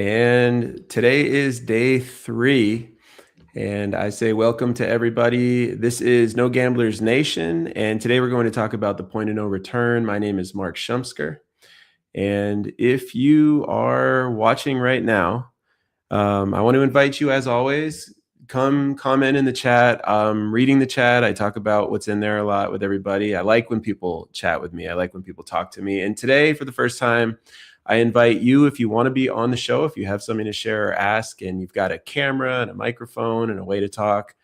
And today is day 3. And I say welcome to everybody. This is No Gamblers Nation. And today we're going to talk about the point of no return. My name is Mark Shumsker. And if you are watching right now, I want to invite you, as always, come comment in the chat. Reading the chat, I talk about what's in there a lot with everybody. I like when people chat with me. I like when people talk to me. And today, for the first time, I invite you, if you want to be on the show, if you have something to share or ask, and you've got a camera and a microphone and a way to talk,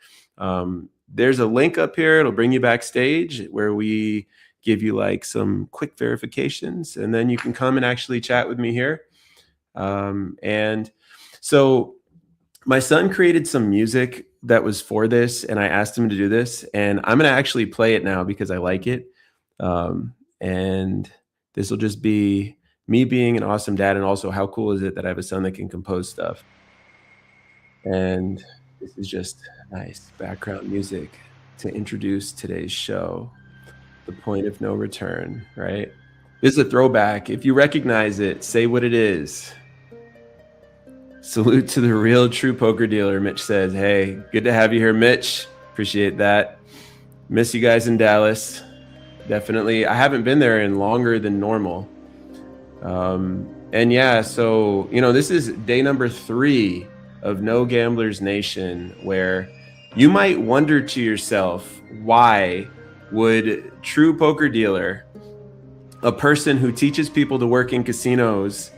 there's a link up here. It'll bring you backstage where we give you like some quick verifications, and then you can come and actually chat with me here. And so my son created some music that was for this, and I asked him to do this, and I'm going to actually play it now because I like it. And this will just be me being an awesome dad, and also how cool is it that I have a son that can compose stuff. And this is just nice background music to introduce today's show, The Point of No Return, right? This is a throwback. If you recognize it, say what it is. Salute to the real true poker dealer, Mitch says. Hey, good to have you here, Mitch. Appreciate that. Miss you guys in Dallas. Definitely. I haven't been there in longer than normal. And yeah, so, this is day number 3 of No Gamblers Nation, where you might wonder to yourself, why would true poker dealer, a person who teaches people to work in casinos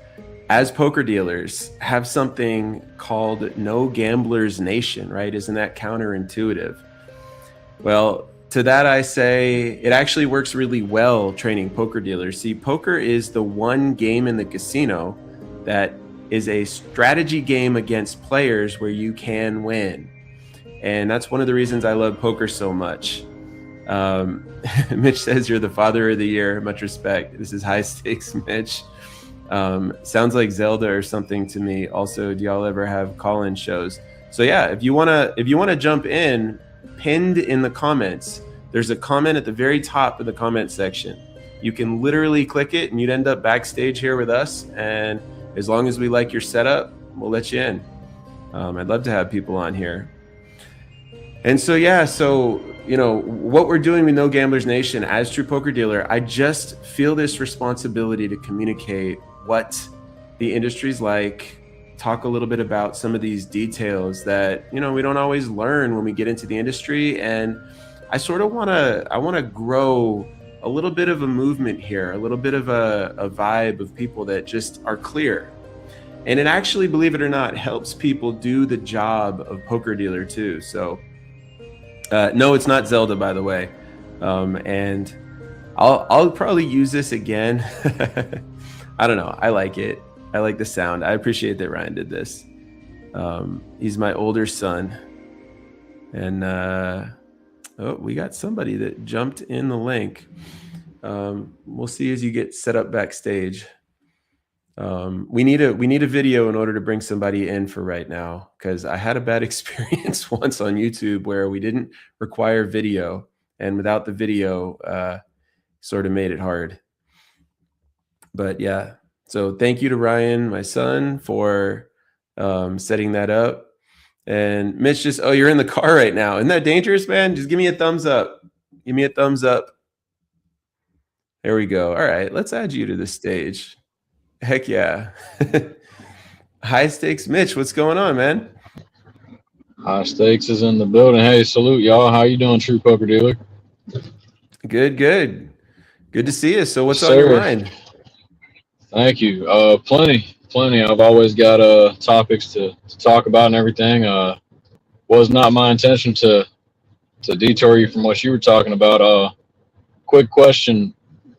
as poker dealers, have something called No Gamblers Nation, right? Isn't that counterintuitive? Well, to that I say it actually works really well training poker dealers. See, poker is the one game in the casino that is a strategy game against players where you can win. And that's one of the reasons I love poker so much. Mitch says you're the father of the year. Much respect. This is high stakes, Mitch. Sounds like Zelda or something to me. Also, do y'all ever have call-in shows? So yeah, if you wanna jump in, pinned in the comments, there's a comment at the very top of the comment section. You can literally click it and you'd end up backstage here with us. And as long as we like your setup, we'll let you in. I'd love to have people on here. And so, yeah, what we're doing with No Gamblers Nation as True Poker Dealer, I just feel this responsibility to communicate what the industry's like, talk a little bit about some of these details that, we don't always learn when we get into the industry. And I sort of want to grow a little bit of a movement here, a little bit of a vibe of people that just are clear. And it actually, believe it or not, helps people do the job of poker dealer too. So no, it's not Zelda, by the way. And I'll probably use this again. I don't know. I like it. I like the sound. I appreciate that Ryan did this. He's my older son. And we got somebody that jumped in the link. We'll see as you get set up backstage. We need a video in order to bring somebody in for right now, because I had a bad experience once on YouTube where we didn't require video, and without the video, sort of made it hard. But yeah, so thank you to Ryan, my son, for setting that up. And Mitch you're in the car right now. Isn't that dangerous, man? Just give me a thumbs up. Give me a thumbs up. There we go. All right, let's add you to the stage. Heck yeah. High stakes Mitch, what's going on, man? High stakes is in the building. Hey, salute y'all. How you doing, True Poker Dealer? Good to see you. So what's Yes, on your sir. mind? Thank you. Plenty. I've always got topics to talk about and everything. Was not my intention to detour you from what you were talking about. Quick question: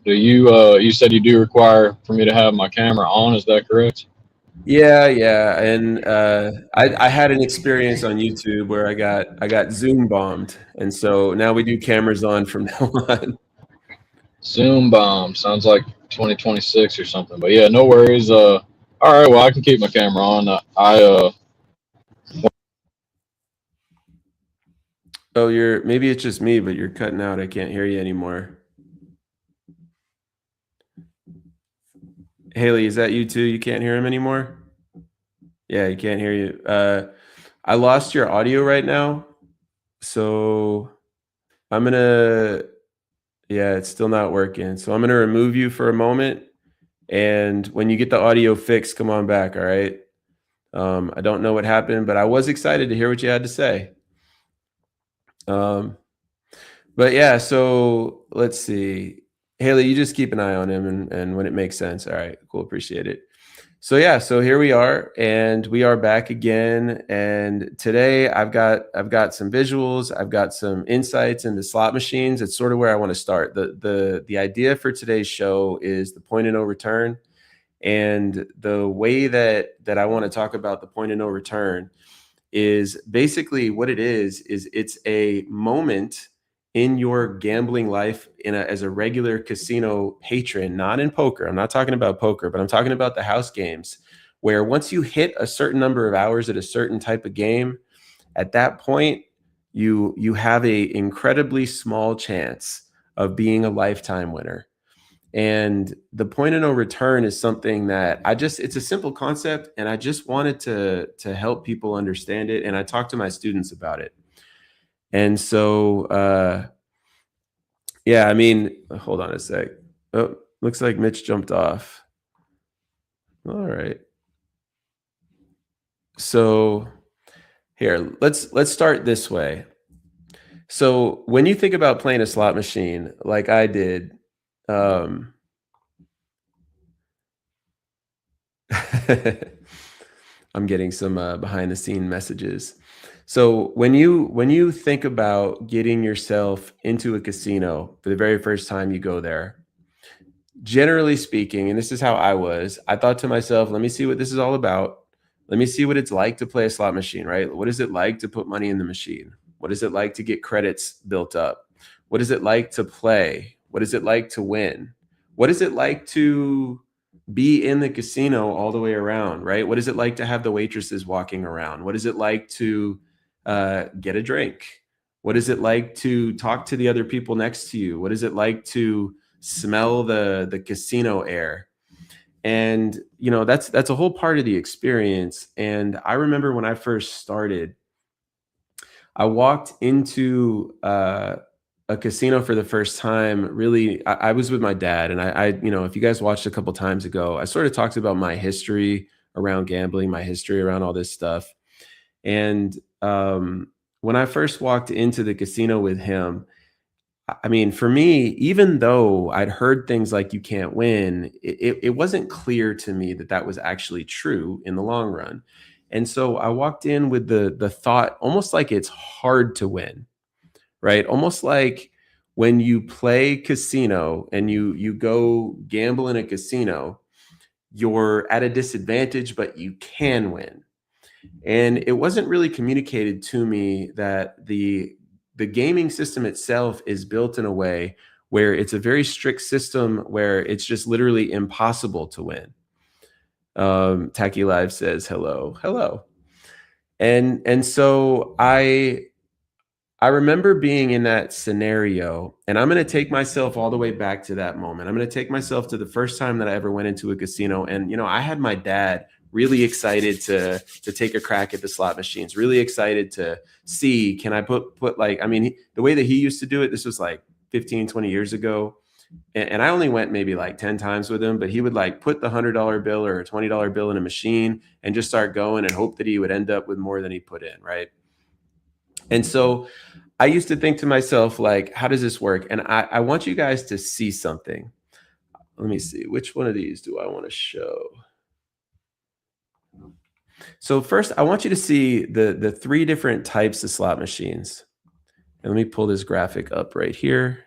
Do you said you do require for me to have my camera on? Is that correct? Yeah. And I had an experience on YouTube where I got Zoom bombed, and so now we do cameras on from now on. Zoom bomb sounds like 2026 or something. But yeah, no worries. All right. Well, I can keep my camera on. Oh, maybe it's just me, but you're cutting out. I can't hear you anymore. Haley, is that you too? You can't hear him anymore? Yeah, you can't hear you. I lost your audio right now, so I'm gonna. Yeah, it's still not working. So I'm gonna remove you for a moment, and when you get the audio fixed, come on back. All right. I don't know what happened, but I was excited to hear what you had to say. Um, but yeah, so let's see. Haley, you just keep an eye on him, and when it makes sense. All right, cool, appreciate it. So yeah, so here we are, and we are back again. And today I've got some visuals, I've got some insights into slot machines. It's sort of where I want to start. The idea for today's show is the point of no return. And the way that I want to talk about the point of no return is basically what it is it's a moment in your gambling life as a regular casino patron, not in poker. I'm not talking about poker, but I'm talking about the house games, where once you hit a certain number of hours at a certain type of game, at that point you have a incredibly small chance of being a lifetime winner. And the point of no return is something that it's a simple concept, and I just wanted to help people understand it. And I talked to my students about it. And so, yeah, I mean, hold on a sec. Oh, looks like Mitch jumped off. All right. So here, let's start this way. So when you think about playing a slot machine, like I did, I'm getting some behind the scene messages. So when you think about getting yourself into a casino for the very first time you go there, generally speaking, and this is how I thought to myself, let me see what this is all about. Let me see what it's like to play a slot machine, right? What is it like to put money in the machine? What is it like to get credits built up? What is it like to play? What is it like to win? What is it like to be in the casino all the way around, right? What is it like to have the waitresses walking around? What is it like to get a drink? What is it like to talk to the other people next to you? What is it like to smell the casino air? And that's a whole part of the experience. And I remember when I first started, I walked into a casino for the first time. Really, I was with my dad, and if you guys watched a couple times ago, I sort of talked about my history around gambling, my history around all this stuff. And when I first walked into the casino with him, I mean, for me, even though I'd heard things like you can't win, it wasn't clear to me that that was actually true in the long run. And so I walked in with the thought almost like it's hard to win, right? Almost like when you play casino and you go gamble in a casino, you're at a disadvantage, but you can win. And it wasn't really communicated to me that the gaming system itself is built in a way where it's a very strict system where it's just literally impossible to win. Tacky Live says hello, hello. And so I remember being in that scenario, and I'm going to take myself all the way back to that moment. I'm going to take myself to the first time that I ever went into a casino. And, I had my dad really excited to take a crack at the slot machines, really excited to see, can I put like, I mean, the way that he used to do it, this was like 15, 20 years ago. And I only went maybe like 10 times with him, but he would like put the $100 bill or a $20 bill in a machine and just start going and hope that he would end up with more than he put in. Right. And so I used to think to myself, like, how does this work? And I want you guys to see something. Let me see. Which one of these do I want to show? So first, I want you to see the three different types of slot machines. And let me pull this graphic up right here.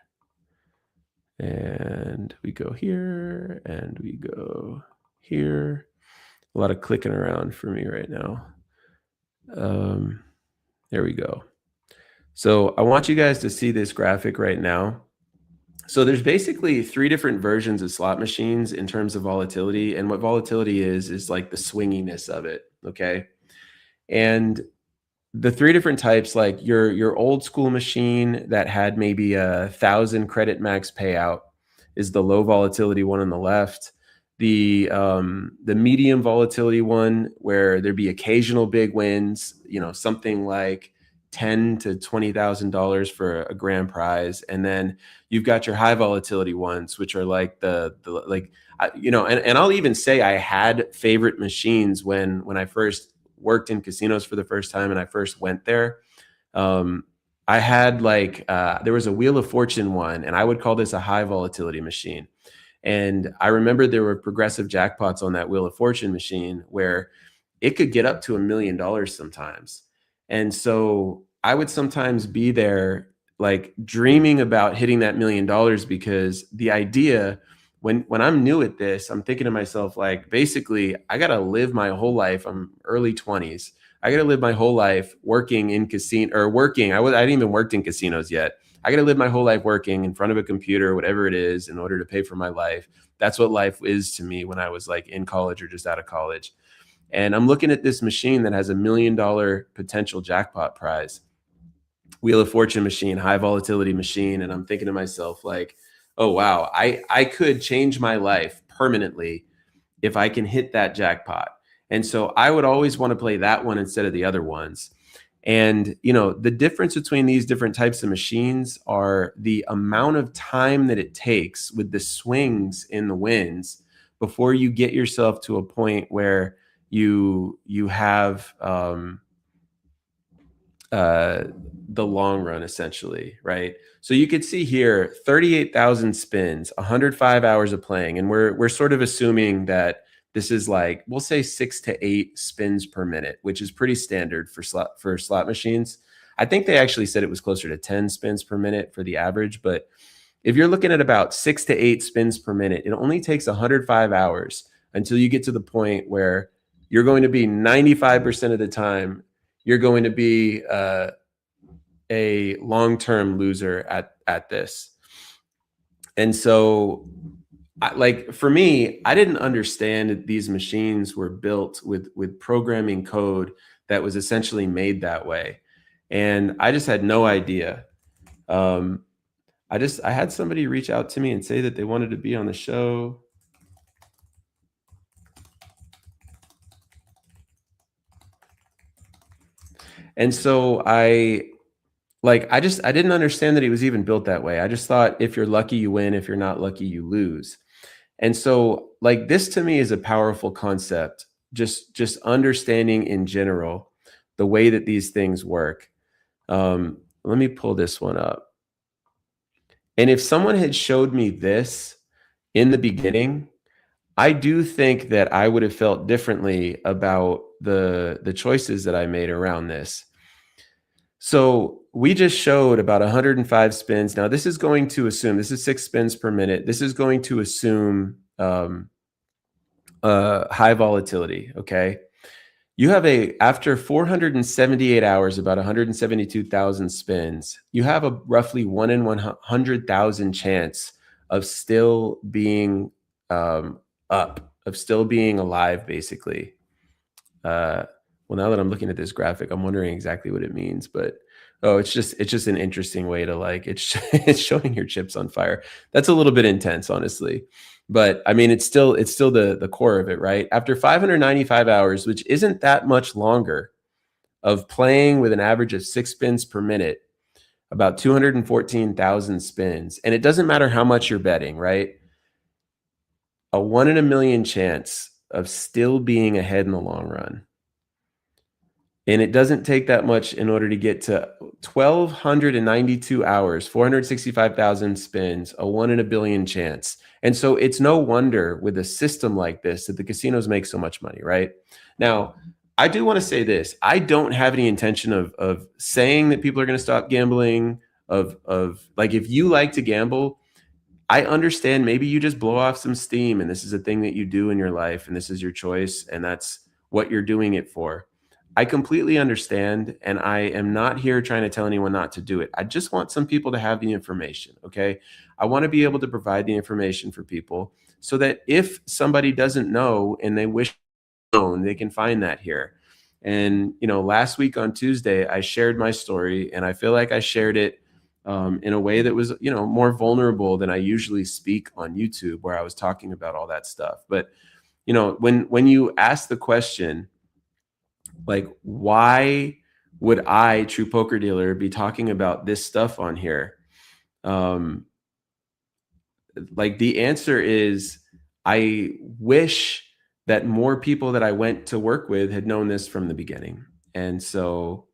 And we go here, and we go here. A lot of clicking around for me right now. There we go. So I want you guys to see this graphic right now. So there's basically three different versions of slot machines in terms of volatility. And what volatility is like the swinginess of it. Okay. And the three different types, like your old school machine that had maybe 1,000 credit max payout, is the low volatility one on the left. the medium volatility one where there'd be occasional big wins, something like $10,000 to $20,000 for a grand prize. And then you've got your high volatility ones, which are like and I'll even say I had favorite machines when I first worked in casinos for the first time and I first went there. I had there was a Wheel of Fortune one, and I would call this a high volatility machine. And I remember there were progressive jackpots on that Wheel of Fortune machine where it could get up to $1 million sometimes. And so I would sometimes be there like dreaming about hitting that $1 million, because the idea, when I'm new at this, I'm thinking to myself, like, basically I got to live my whole life. I'm early 20s. I got to live my whole life working in casino or working. I hadn't even worked in casinos yet. I got to live my whole life working in front of a computer, whatever it is, in order to pay for my life. That's what life is to me when I was like in college or just out of college. And I'm looking at this machine that has $1 million potential jackpot prize, Wheel of Fortune machine, high volatility machine. And I'm thinking to myself, like, oh, wow, I could change my life permanently if I can hit that jackpot. And so I would always want to play that one instead of the other ones. And, the difference between these different types of machines are the amount of time that it takes with the swings in the wins before you get yourself to a point where you have the long run, essentially, right? So you could see here 38,000 spins, 105 hours of playing, and we're sort of assuming that this is like, we'll say 6 to 8 spins per minute, which is pretty standard for slot machines. I think they actually said it was closer to 10 spins per minute for the average, but if you're looking at about 6 to 8 spins per minute, it only takes 105 hours until you get to the point where you're going to be 95% of the time, you're going to be a long-term loser at this. And so, for me, I didn't understand that these machines were built with programming code that was essentially made that way. And I just had no idea. I had somebody reach out to me and say that they wanted to be on the show. And so I didn't understand that it was even built that way. I just thought if you're lucky, you win. If you're not lucky, you lose. And so this to me is a powerful concept, just understanding in general the way that these things work. Let me pull this one up. And if someone had showed me this in the beginning, I do think that I would have felt differently about the choices that I made around this. So we just showed about 105 spins. Now this is going to assume, this is 6 spins per minute. This is going to assume high volatility. Okay. You have after 478 hours, about 172,000 spins, you have a roughly 1 in 100,000 chance of still being up, of still being alive, basically. Well, now that I'm looking at this graphic, I'm wondering exactly what it means, but it's just an interesting way to it's showing your chips on fire. That's a little bit intense, honestly. But I mean, it's still the core of it, right? After 595 hours, which isn't that much longer, of playing with an average of 6 spins per minute, about 214,000 spins, and it doesn't matter how much you're betting, right? A 1 in a million chance of still being ahead in the long run. And it doesn't take that much in order to get to 1,292 hours, 465,000 spins, a 1 in a billion chance. And so it's no wonder with a system like this that the casinos make so much money, right? Now, I do want to say this. I don't have any intention of saying that people are going to stop gambling, of if you like to gamble, I understand maybe you just blow off some steam and this is a thing that you do in your life and this is your choice and that's what you're doing it for. I completely understand, and I am not here trying to tell anyone not to do it. I just want some people to have the information, okay? I want to be able to provide the information for people so that if somebody doesn't know and they wish to know, they can find that here. And, last week on Tuesday, I shared my story, and I feel like I shared it in a way that was, more vulnerable than I usually speak on YouTube, where I was talking about all that stuff. But, when you ask the question, like, why would I, True Poker Dealer, be talking about this stuff on here? Um, like, the answer is, I wish that more people that I went to work with had known this from the beginning. And so,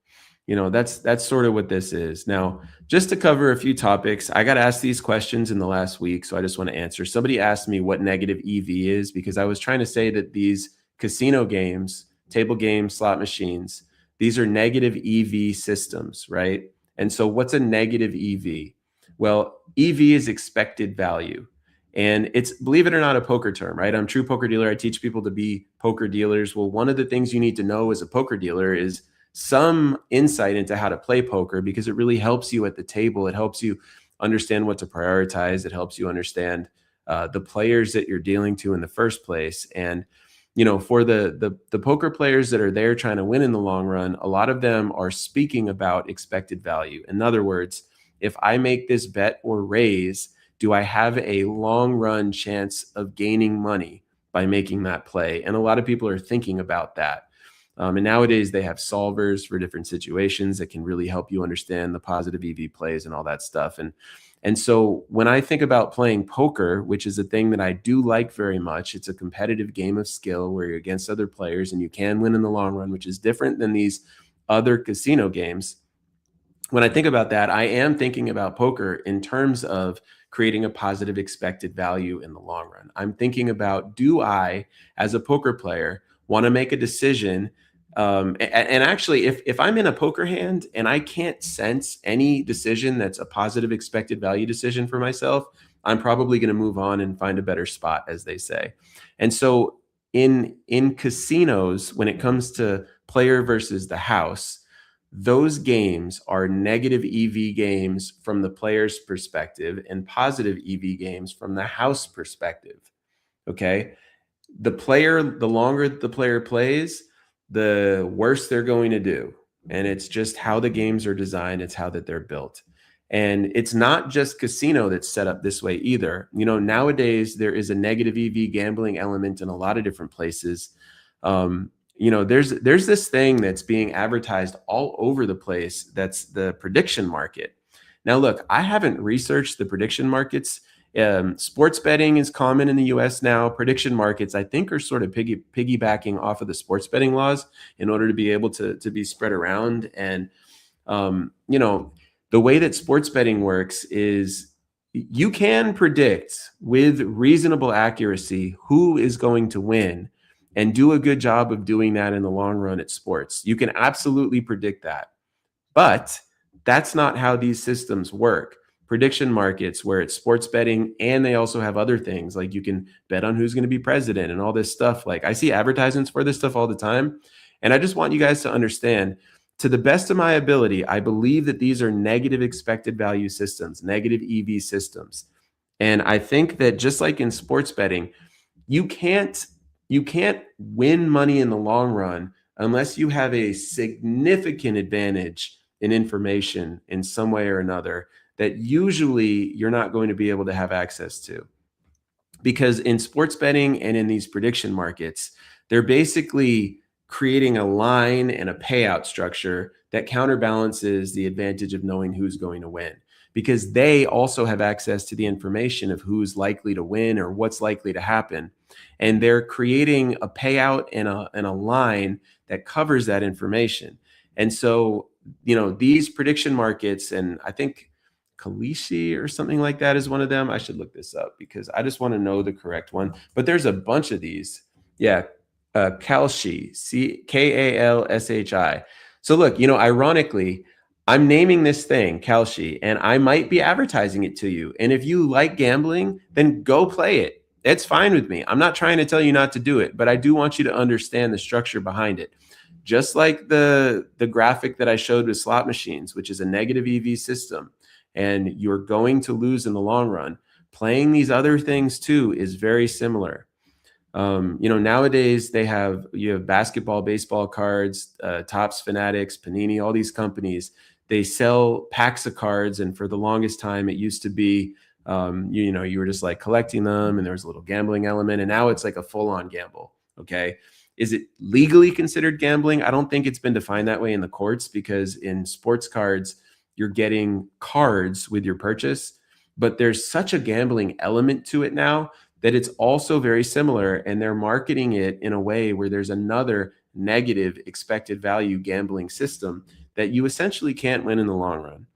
that's sort of what this is. Now, just to cover a few topics, I got asked these questions in the last week, so I just want to answer. Somebody asked me what negative EV is, because I was trying to say that these casino games, table games, slot machines, these are negative EV systems, right? And so what's a negative EV? Well, EV is expected value. And it's, believe it or not, a poker term, right? I'm True Poker Dealer. I teach people to be poker dealers. Well, one of the things you need to know as a poker dealer is some insight into how to play poker, because it really helps you at the table. It helps you understand what to prioritize. It helps you understand the players that you're dealing to in the first place. And for the poker players that are there trying to win in the long run, a lot of them are speaking about expected value. In other words, if I make this bet or raise, do I have a long run chance of gaining money by making that play? And a lot of people are thinking about that. And nowadays they have solvers for different situations that can really help you understand the positive EV plays and all that stuff. And so when I think about playing poker, which is a thing that I do like very much, it's a competitive game of skill where you're against other players and you can win in the long run, which is different than these other casino games. When I think about that, I am thinking about poker in terms of creating a positive expected value in the long run. I'm thinking about, do I, as a poker player, want to make a decision? And actually, if I'm in a poker hand and I can't sense any decision that's a positive expected value decision for myself, I'm probably going to move on and find a better spot, as they say. And so in casinos, when it comes to player versus the house, those games are negative EV games from the player's perspective and positive EV games from the house perspective. Okay. The longer the player plays, the worse they're going to do. And it's just how the games are designed. It's how that they're built. And it's not just casino that's set up this way either. Nowadays there is a negative EV gambling element in a lot of different places. There's this thing that's being advertised all over the place. That's the prediction market. Now, look, I haven't researched the prediction markets. Sports betting is common in the US now. Prediction markets, I think, are sort of piggybacking off of the sports betting laws in order to be able to be spread around. And, the way that sports betting works is you can predict with reasonable accuracy who is going to win and do a good job of doing that in the long run at sports. You can absolutely predict that. But that's not how these systems work. Prediction markets, where it's sports betting, and they also have other things like you can bet on who's going to be president and all this stuff. Like, I see advertisements for this stuff all the time. And I just want you guys to understand, to the best of my ability, I believe that these are negative expected value systems, negative EV systems. And I think that just like in sports betting, you can't win money in the long run unless you have a significant advantage in information in some way or another that usually you're not going to be able to have access to. Because in sports betting and in these prediction markets, they're basically creating a line and a payout structure that counterbalances the advantage of knowing who's going to win, because they also have access to the information of who's likely to win or what's likely to happen. And they're creating a payout and a line that covers that information. And so, these prediction markets, and I think Kalishi or something like that is one of them. I should look this up because I just want to know the correct one. But there's a bunch of these. Yeah. Kalshi, Kalshi. So look, ironically, I'm naming this thing Kalshi, and I might be advertising it to you. And if you like gambling, then go play it. It's fine with me. I'm not trying to tell you not to do it, but I do want you to understand the structure behind it. Just like the graphic that I showed with slot machines, which is a negative EV system, and you're going to lose in the long run. Playing these other things too is very similar. Nowadays you have basketball, baseball cards, Topps, Fanatics, Panini, all these companies. they sell packs of cards, and for the longest time, it used to be, you were just like collecting them, and there was a little gambling element, and now it's like a full-on gamble. Okay, is it legally considered gambling? I don't think it's been defined that way in the courts, because in sports cards, you're getting cards with your purchase, but there's such a gambling element to it now that it's also very similar, and they're marketing it in a way where there's another negative expected value gambling system that you essentially can't win in the long run.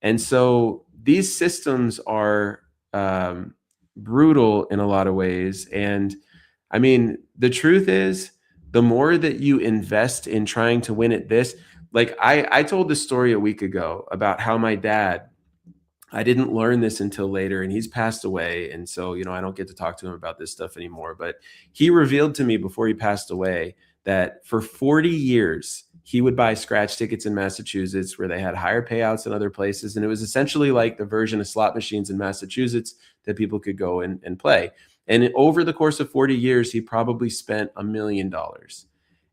And so these systems are brutal in a lot of ways. And I mean, the truth is, the more that you invest in trying to win at this, like I told this story a week ago about how my dad, I didn't learn this until later, and he's passed away. And so, I don't get to talk to him about this stuff anymore. But he revealed to me before he passed away that for 40 years, he would buy scratch tickets in Massachusetts where they had higher payouts than other places. And it was essentially like the version of slot machines in Massachusetts that people could go and play. And over the course of 40 years, he probably spent $1 million.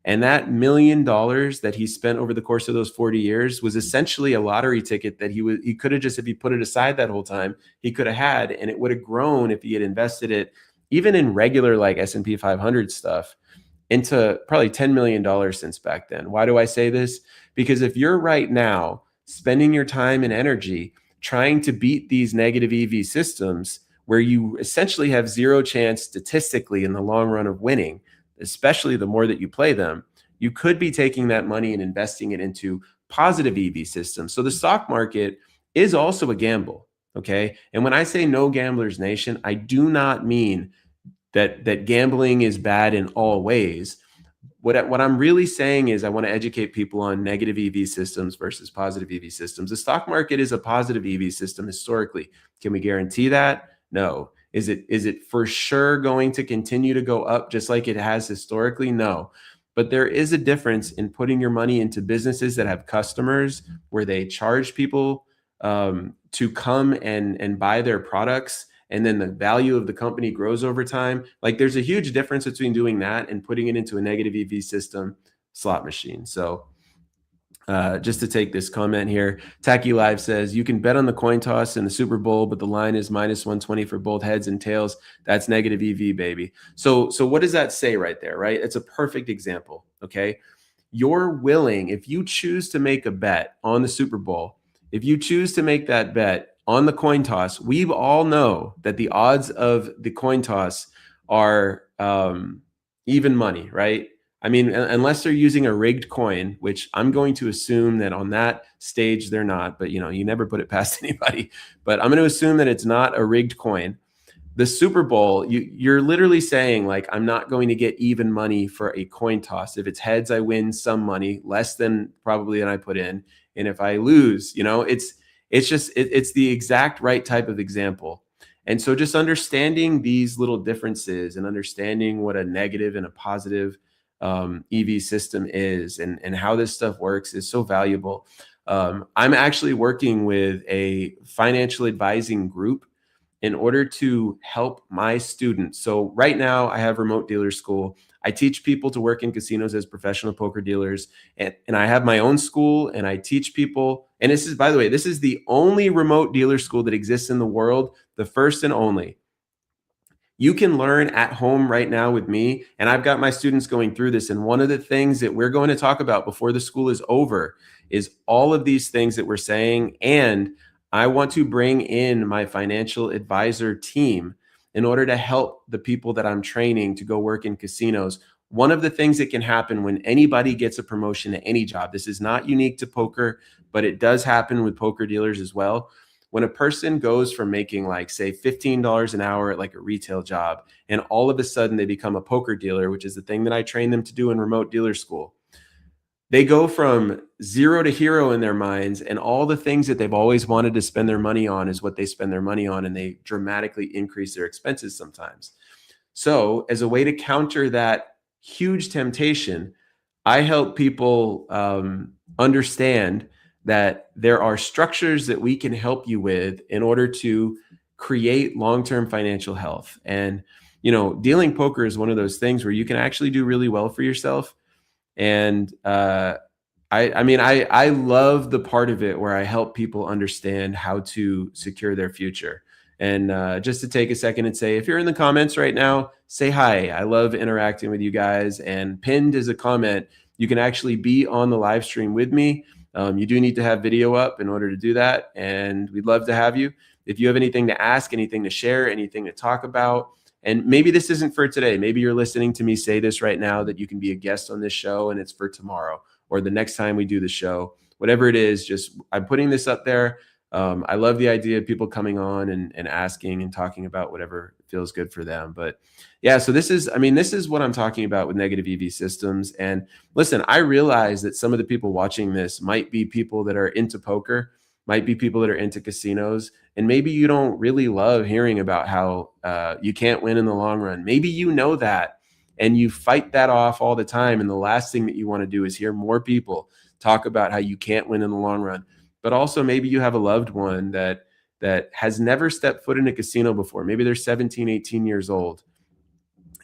And that $1 million that he spent over the course of those 40 years was essentially a lottery ticket that he could have just, if he put it aside that whole time, he could have had, and it would have grown if he had invested it, even in regular like S&P 500 stuff, into probably $10 million since back then. Why do I say this? Because if you're right now spending your time and energy trying to beat these negative EV systems where you essentially have zero chance statistically in the long run of winning, especially the more that you play them, you could be taking that money and investing it into positive EV systems. So the stock market is also a gamble, okay? And when I say no gamblers nation, I do not mean that gambling is bad in all ways. What I'm really saying is I want to educate people on negative EV systems versus positive EV systems. The stock market is a positive EV system historically. Can we guarantee that? No. Is it for sure going to continue to go up just like it has historically? No. But there is a difference in putting your money into businesses that have customers where they charge people to come and buy their products, and then the value of the company grows over time. Like there's a huge difference between doing that and putting it into a negative EV system slot machine. So just to take this comment here, Tacky Live says, you can bet on the coin toss in the Super Bowl, but the line is -120 for both heads and tails. That's negative EV, baby. So what does that say right there, right? It's a perfect example, okay? You're willing, if you choose to make a bet on the Super Bowl, if you choose to make that bet on the coin toss, we all know that the odds of the coin toss are even money, right? I mean, unless they're using a rigged coin, which I'm going to assume that on that stage they're not, but you never put it past anybody. But I'm going to assume that it's not a rigged coin. The Super Bowl, you're literally saying like, I'm not going to get even money for a coin toss. If it's heads, I win some money, less than probably than I put in. And if I lose, it's the exact right type of example. And so just understanding these little differences and understanding what a negative and a positive EV system is and how this stuff works is so valuable. I'm actually working with a financial advising group in order to help my students. So right now I have remote dealer school. I teach people to work in casinos as professional poker dealers. And I have my own school and I teach people. And this is, by the way, this is the only remote dealer school that exists in the world, the first and only. You can learn at home right now with me. And I've got my students going through this. And one of the things that we're going to talk about before the school is over is all of these things that we're saying. And I want to bring in my financial advisor team in order to help the people that I'm training to go work in casinos. One of the things that can happen when anybody gets a promotion at any job, this is not unique to poker, but it does happen with poker dealers as well. When a person goes from making like, say, $15 an hour at like a retail job, and all of a sudden they become a poker dealer, which is the thing that I train them to do in remote dealer school, they go from zero to hero in their minds, and all the things that they've always wanted to spend their money on is what they spend their money on, and they dramatically increase their expenses sometimes. So as a way to counter that huge temptation, I help people understand that there are structures that we can help you with in order to create long-term financial health. And, dealing poker is one of those things where you can actually do really well for yourself. And I mean, I love the part of it where I help people understand how to secure their future. And just to take a second and say, if you're in the comments right now, say hi. I love interacting with you guys. And pinned is a comment. You can actually be on the live stream with me. You do need to have video up in order to do that. And we'd love to have you. If you have anything to ask, anything to share, anything to talk about, and maybe this isn't for today. Maybe you're listening to me say this right now that you can be a guest on this show and it's for tomorrow or the next time we do the show, whatever it is, just I'm putting this up there. I love the idea of people coming on and asking and talking about whatever feels good for them. But yeah, so this is what I'm talking about with negative EV systems. And listen, I realize that some of the people watching this might be people that are into poker, might be people that are into casinos, and maybe you don't really love hearing about how you can't win in the long run. Maybe you know that, and you fight that off all the time. And the last thing that you want to do is hear more people talk about how you can't win in the long run. But also maybe you have a loved one that has never stepped foot in a casino before. Maybe they're 17, 18 years old.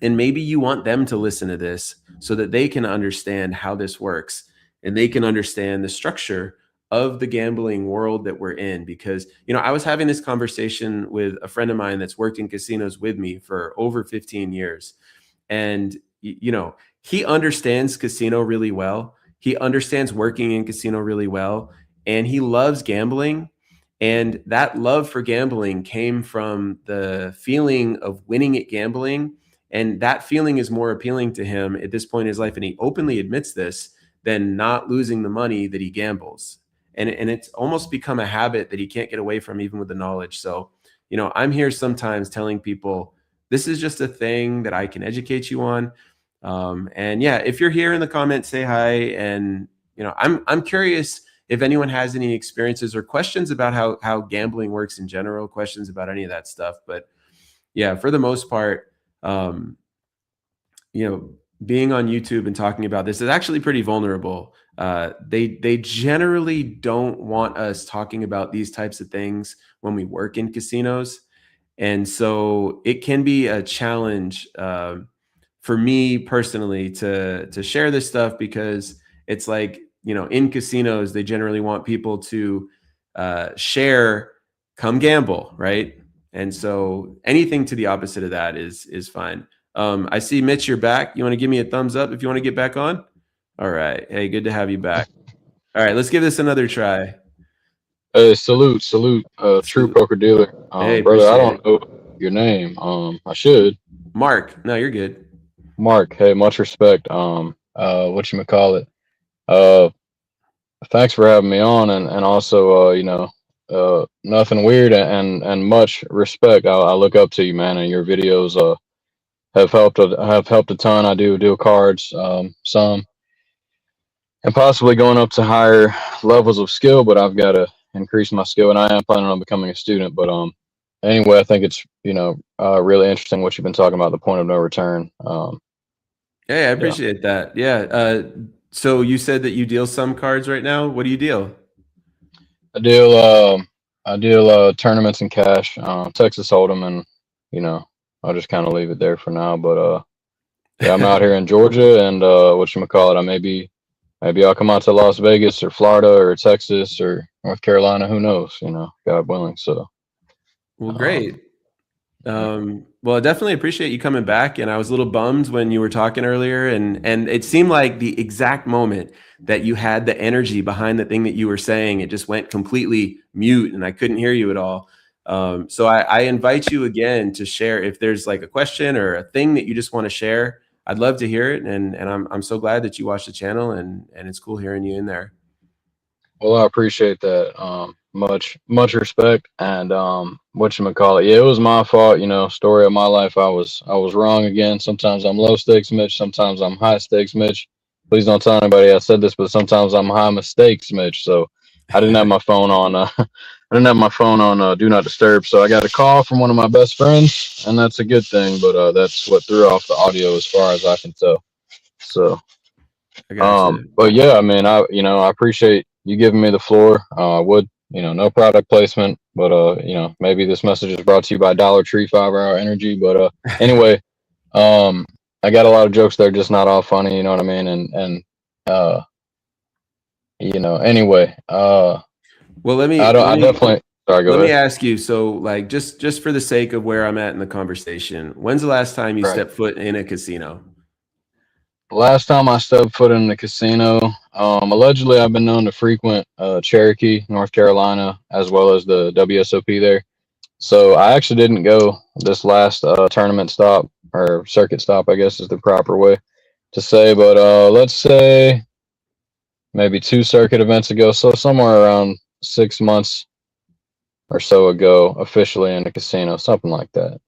And maybe you want them to listen to this so that they can understand how this works and they can understand the structure of the gambling world that we're in. Because, I was having this conversation with a friend of mine that's worked in casinos with me for over 15 years. And, he understands casino really well. He understands working in casino really well. And he loves gambling. And that love for gambling came from the feeling of winning at gambling. And that feeling is more appealing to him at this point in his life. And he openly admits this than not losing the money that he gambles. And it's almost become a habit that he can't get away from, even with the knowledge. So, I'm here sometimes telling people, this is just a thing that I can educate you on. And yeah, if you're here in the comments, say hi. And I'm curious if anyone has any experiences or questions about how gambling works in general, questions about any of that stuff. But yeah, for the most part, being on YouTube and talking about this is actually pretty vulnerable. They generally don't want us talking about these types of things when we work in casinos. And so it can be a challenge for me personally to share this stuff, because it's like, in casinos, they generally want people to share, come gamble, right? And so anything to the opposite of that is fine. I see Mitch, you're back. You want to give me a thumbs up if you want to get back on? All right. Hey, good to have you back. All right, let's give this another try. Salute, true So, poker dealer. hey, Brother, I appreciate don't it. know your name. I should. Mark, no, you're good. Mark, hey, much respect. Whatchamacallit. Uh, Thanks for having me on, and also, nothing weird, and much respect. I look up to you, man, and your videos have helped a ton. I do deal cards, some, and possibly going up to higher levels of skill, but I've got to increase my skill, and I am planning on becoming a student. But anyway, I think it's really interesting what you've been talking about, the point of no return. Hey, I Yeah, appreciate that. Yeah. So you said that you deal some cards right now. What do you deal? I deal tournaments in cash, Texas Hold'em, and you know I'll just kind of leave it there for now. But yeah, I'm out here in Georgia, and whatchamacallit, maybe I'll come out to Las Vegas or Florida or Texas or North Carolina. Who knows? God willing. So, Well, um, great. Well, I definitely appreciate you coming back. And I was a little bummed when you were talking earlier, and it seemed like the exact moment that you had the energy behind the thing that you were saying, it just went completely mute, and I couldn't hear you at all. So I invite you again to share if there's like a question or a thing that you just want to share. I'd love to hear it, and I'm so glad that you watched the channel, and it's cool hearing you in there. well, I appreciate that. Much respect, and whatchamacallit. Yeah, it was my fault. Story of my life. I was wrong again. Sometimes I'm low stakes Mitch. Sometimes I'm high stakes Mitch. Please don't tell anybody I said this, but sometimes I'm high mistakes Mitch. So I didn't have my phone on. I didn't have my phone on do not disturb. So I got a call from one of my best friends, and that's a good thing. But that's what threw off the audio, as far as I can tell. So. I got you. But yeah, I mean, I appreciate you giving me the floor. I would, no product placement, but maybe this message is brought to you by Dollar Tree 5 Hour Energy. But anyway, I got a lot of jokes that are just not all funny. You know what I mean? And Anyway, Well, let I me don't. let I me definitely. Sorry. Go let me ahead. ask you. So, like, just for the sake of where I'm at in the conversation, when's the last time you Right. stepped foot in a casino? Last time I stepped foot in the casino, allegedly I've been known to frequent Cherokee, North Carolina, as well as the WSOP there. So I actually didn't go this last tournament stop or circuit stop, I guess is the proper way to say. But let's say maybe two circuit events ago, so somewhere around 6 months or so ago, officially in a casino, something like that.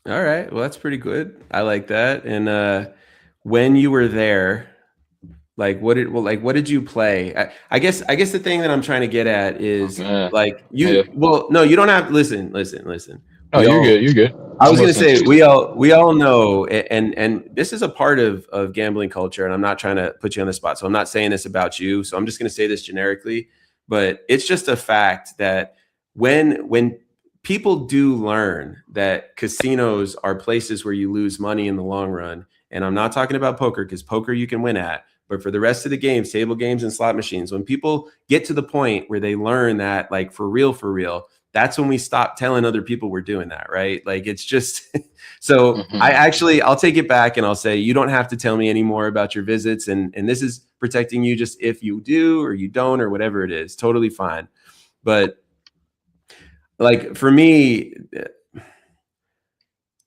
All right. Well, that's pretty good. I like that. And when you were there, what did you play? I guess the thing that I'm trying to get at Oh is man, like yeah. No, you don't have to listen. Oh, We you're good. all You're good. I I'm was gonna listening say to you. we all know, and this is a part of gambling culture, and I'm not trying to put you on the spot, so I'm not saying this about you. So I'm just gonna say this generically, but it's just a fact that when people do learn that casinos are places where you lose money in the long run, and I'm not talking about poker because poker you can win at, but for the rest of the games, table games and slot machines, when people get to the point where they learn that, like for real, that's when we stop telling other people we're doing that, right? Like it's just so Hmm. I'll take it back and I'll say you don't have to tell me anymore about your visits, and this is protecting you just if you do or you don't or whatever it is, totally fine. But like for me,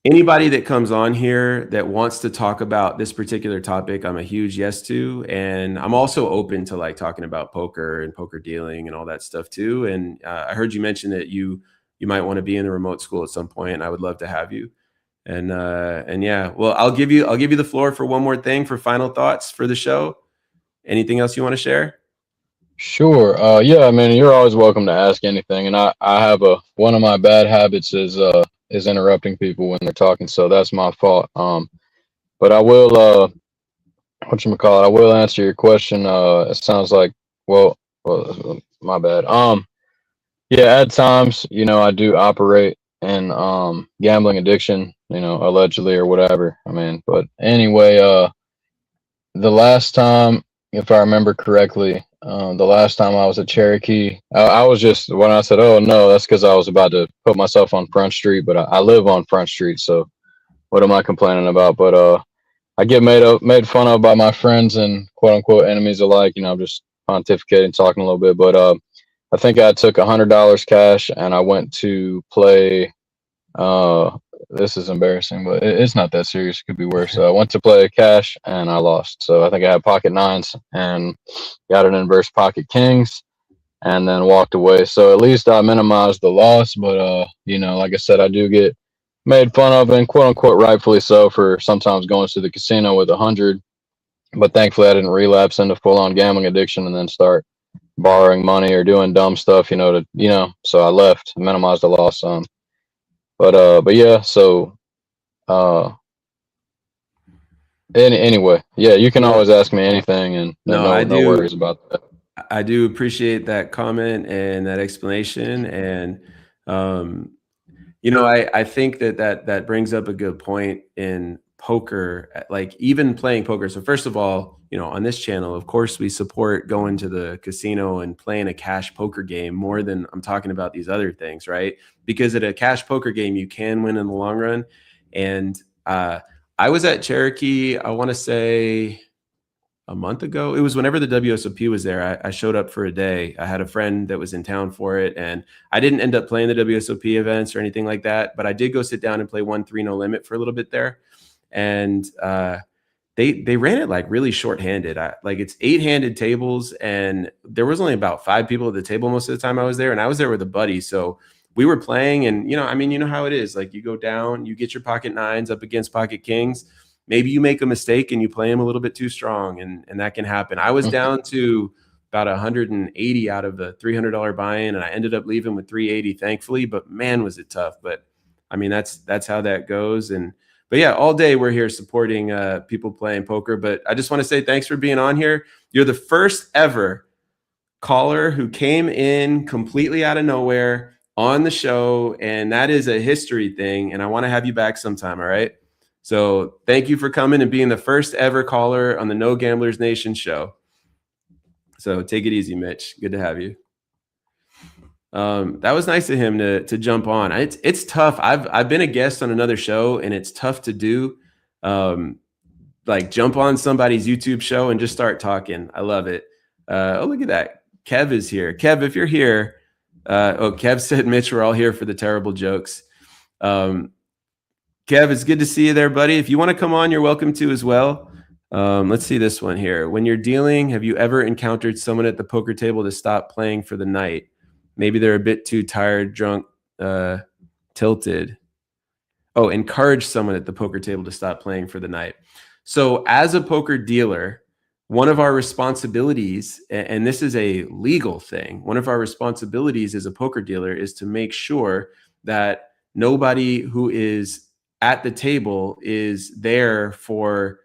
anybody that comes on here that wants to talk about this particular topic, I'm a huge yes to. And I'm also open to like talking about poker and poker dealing and all that stuff too. And I heard you mention that you might want to be in the remote school at some point, and I would love to have you. And yeah, well, I'll give you the floor for one more thing for final thoughts for the show. Anything else you want to share? Sure. Yeah, I mean, you're always welcome to ask anything. And I have one of my bad habits is interrupting people when they're talking, so that's my fault. But I will I will answer your question. It sounds like well, my bad. Yeah, at times, I do operate in gambling addiction, allegedly or whatever. I mean, but anyway, the last time, if I remember correctly, the last time I was at Cherokee, I was just when I said, "Oh no," that's because I was about to put myself on Front Street, but I live on Front Street, so what am I complaining about? But I get made fun of by my friends and quote unquote enemies alike. I'm just pontificating, talking a little bit, but I think I took $100 cash and I went to play. Uh, this is embarrassing, but it's not that serious. It could be worse. I went to play cash and I lost. So I think I had pocket nines and got an inverse pocket kings and then walked away. So at least I minimized the loss. But like I said, I do get made fun of and quote unquote rightfully so for sometimes going to the casino with 100. But thankfully, I didn't relapse into full on gambling addiction and then start borrowing money or doing dumb stuff. So I left, minimized the loss. But yeah, so uh, anyway, yeah, you can always No, ask me anything, and no, no worries about that. I do appreciate that comment and that explanation. And um, I think that brings up a good point in poker, like even playing poker. So first of all, on this channel, of course, we support going to the casino and playing a cash poker game more than I'm talking about these other things, right? Because at a cash poker game, you can win in the long run. And I was at Cherokee, I want to say a month ago. It was whenever the WSOP was there. I showed up for a day. I had a friend that was in town for it, and I didn't end up playing the WSOP events or anything like that. But I did go sit down and play 1-3 no limit for a little bit there, and they ran it like really short-handed. Like it's 8-handed tables, and there was only about 5 people at the table most of the time I was there, and I was there with a buddy. So we were playing, and I mean, you know how it is. Like you go down, you get your pocket nines up against pocket kings. Maybe you make a mistake and you play them a little bit too strong, and that can happen. I was Mhm. down to about 180 out of the $300 buy-in, and I ended up leaving with 380, thankfully. But man, was it tough. But I mean, that's how that goes. And but yeah, all day we're here supporting people playing poker. But I just want to say thanks for being on here. You're the first ever caller who came in completely out of nowhere on the show, and that is a history thing. And I want to have you back sometime. All right. So thank you for coming and being the first ever caller on the No Gamblers Nation show. So take it easy, Mitch. Good to have you. That was nice of him to jump on. It's tough. I've been a guest on another show, and it's tough to do. Like jump on somebody's YouTube show and just start talking. I love it. Oh, look at that. Kev is here. Kev, if you're here, Kev said, Mitch, we're all here for the terrible jokes. Kev, it's good to see you there, buddy. If you want to come on, you're welcome to as well. Let's see this one here. When you're dealing, have you ever encountered someone at the poker table to stop playing for the night? Maybe they're a bit too tired, drunk, tilted. Oh, encourage someone at the poker table to stop playing for the night. So as a poker dealer, one of our responsibilities, and this is a legal thing, one of our responsibilities as a poker dealer is to make sure that nobody who is at the table is there for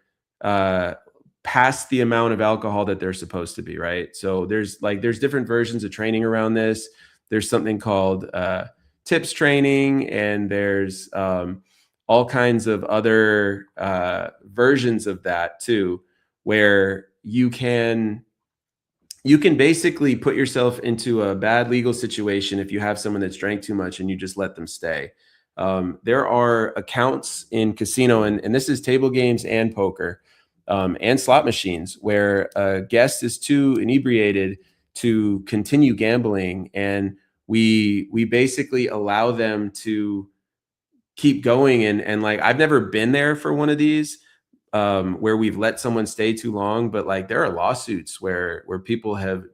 past the amount of alcohol that they're supposed to be, right? So there's different versions of training around this. There's something called tips training, and there's all kinds of other versions of that too, where you can basically put yourself into a bad legal situation if you have someone that's drank too much and you just let them stay. There are accounts in casino, and this is table games and poker, and slot machines, where a guest is too inebriated to continue gambling, and we basically allow them to keep going. And like, I've never been there for one of these where we've let someone stay too long, but like there are lawsuits where people have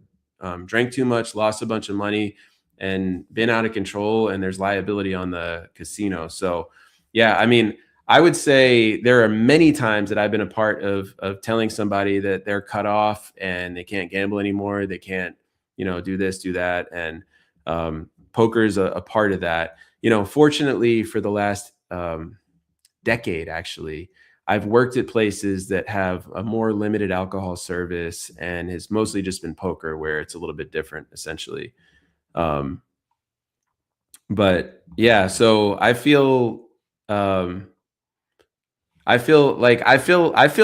drank too much, lost a bunch of money, and been out of control, and there's liability on the casino. So yeah, I mean, I would say there are many times that I've been a part of telling somebody that they're cut off and they can't gamble anymore. They can't, do this, do that. And poker is a part of that. Fortunately for the last decade, actually, I've worked at places that have a more limited alcohol service, and has mostly just been poker, where it's a little bit different, essentially. But yeah, so I feel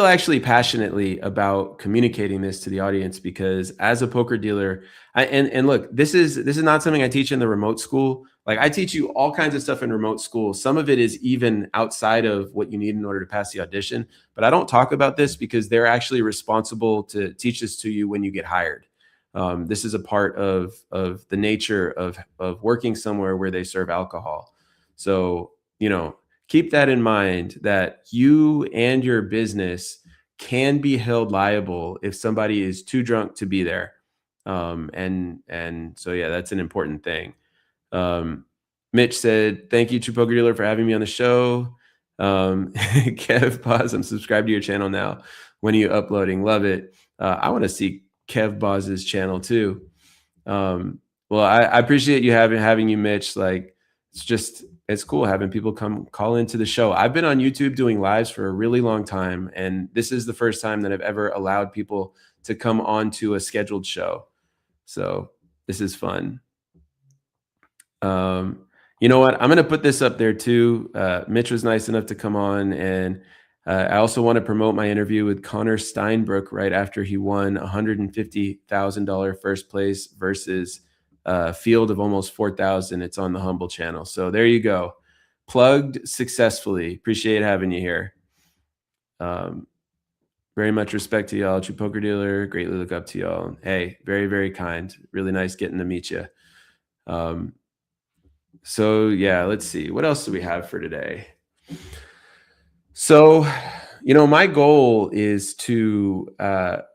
actually passionately about communicating this to the audience, because as a poker dealer, and look, this is not something I teach in the remote school. Like, I teach you all kinds of stuff in remote school. Some of it is even outside of what you need in order to pass the audition, but I don't talk about this because they're actually responsible to teach this to you when you get hired. This is a part of the nature of working somewhere where they serve alcohol. So, keep that in mind, that you and your business can be held liable if somebody is too drunk to be there. And so, yeah, that's an important thing. Mitch said, thank you, True Poker Dealer, for having me on the show. Kev Boz, I'm subscribed to your channel now. When are you uploading? Love it. I want to see Kev Boz's channel too. Well, I appreciate you having you, Mitch. Like, it's cool having people come call into the show. I've been on YouTube doing lives for a really long time, and this is the first time that I've ever allowed people to come on to a scheduled show. So this is fun. You know what? I'm going to put this up there too. Mitch was nice enough to come on, and I also want to promote my interview with Connor Steinbrook right after he won $150,000 first place versus a field of almost 4,000. It's on the Humble channel. So there you go. Plugged successfully. Appreciate having you here. Very much respect to y'all. True Poker Dealer. Greatly look up to y'all. Hey, very, very kind. Really nice getting to meet you. So yeah, let's see. What else do we have for today? So, my goal is to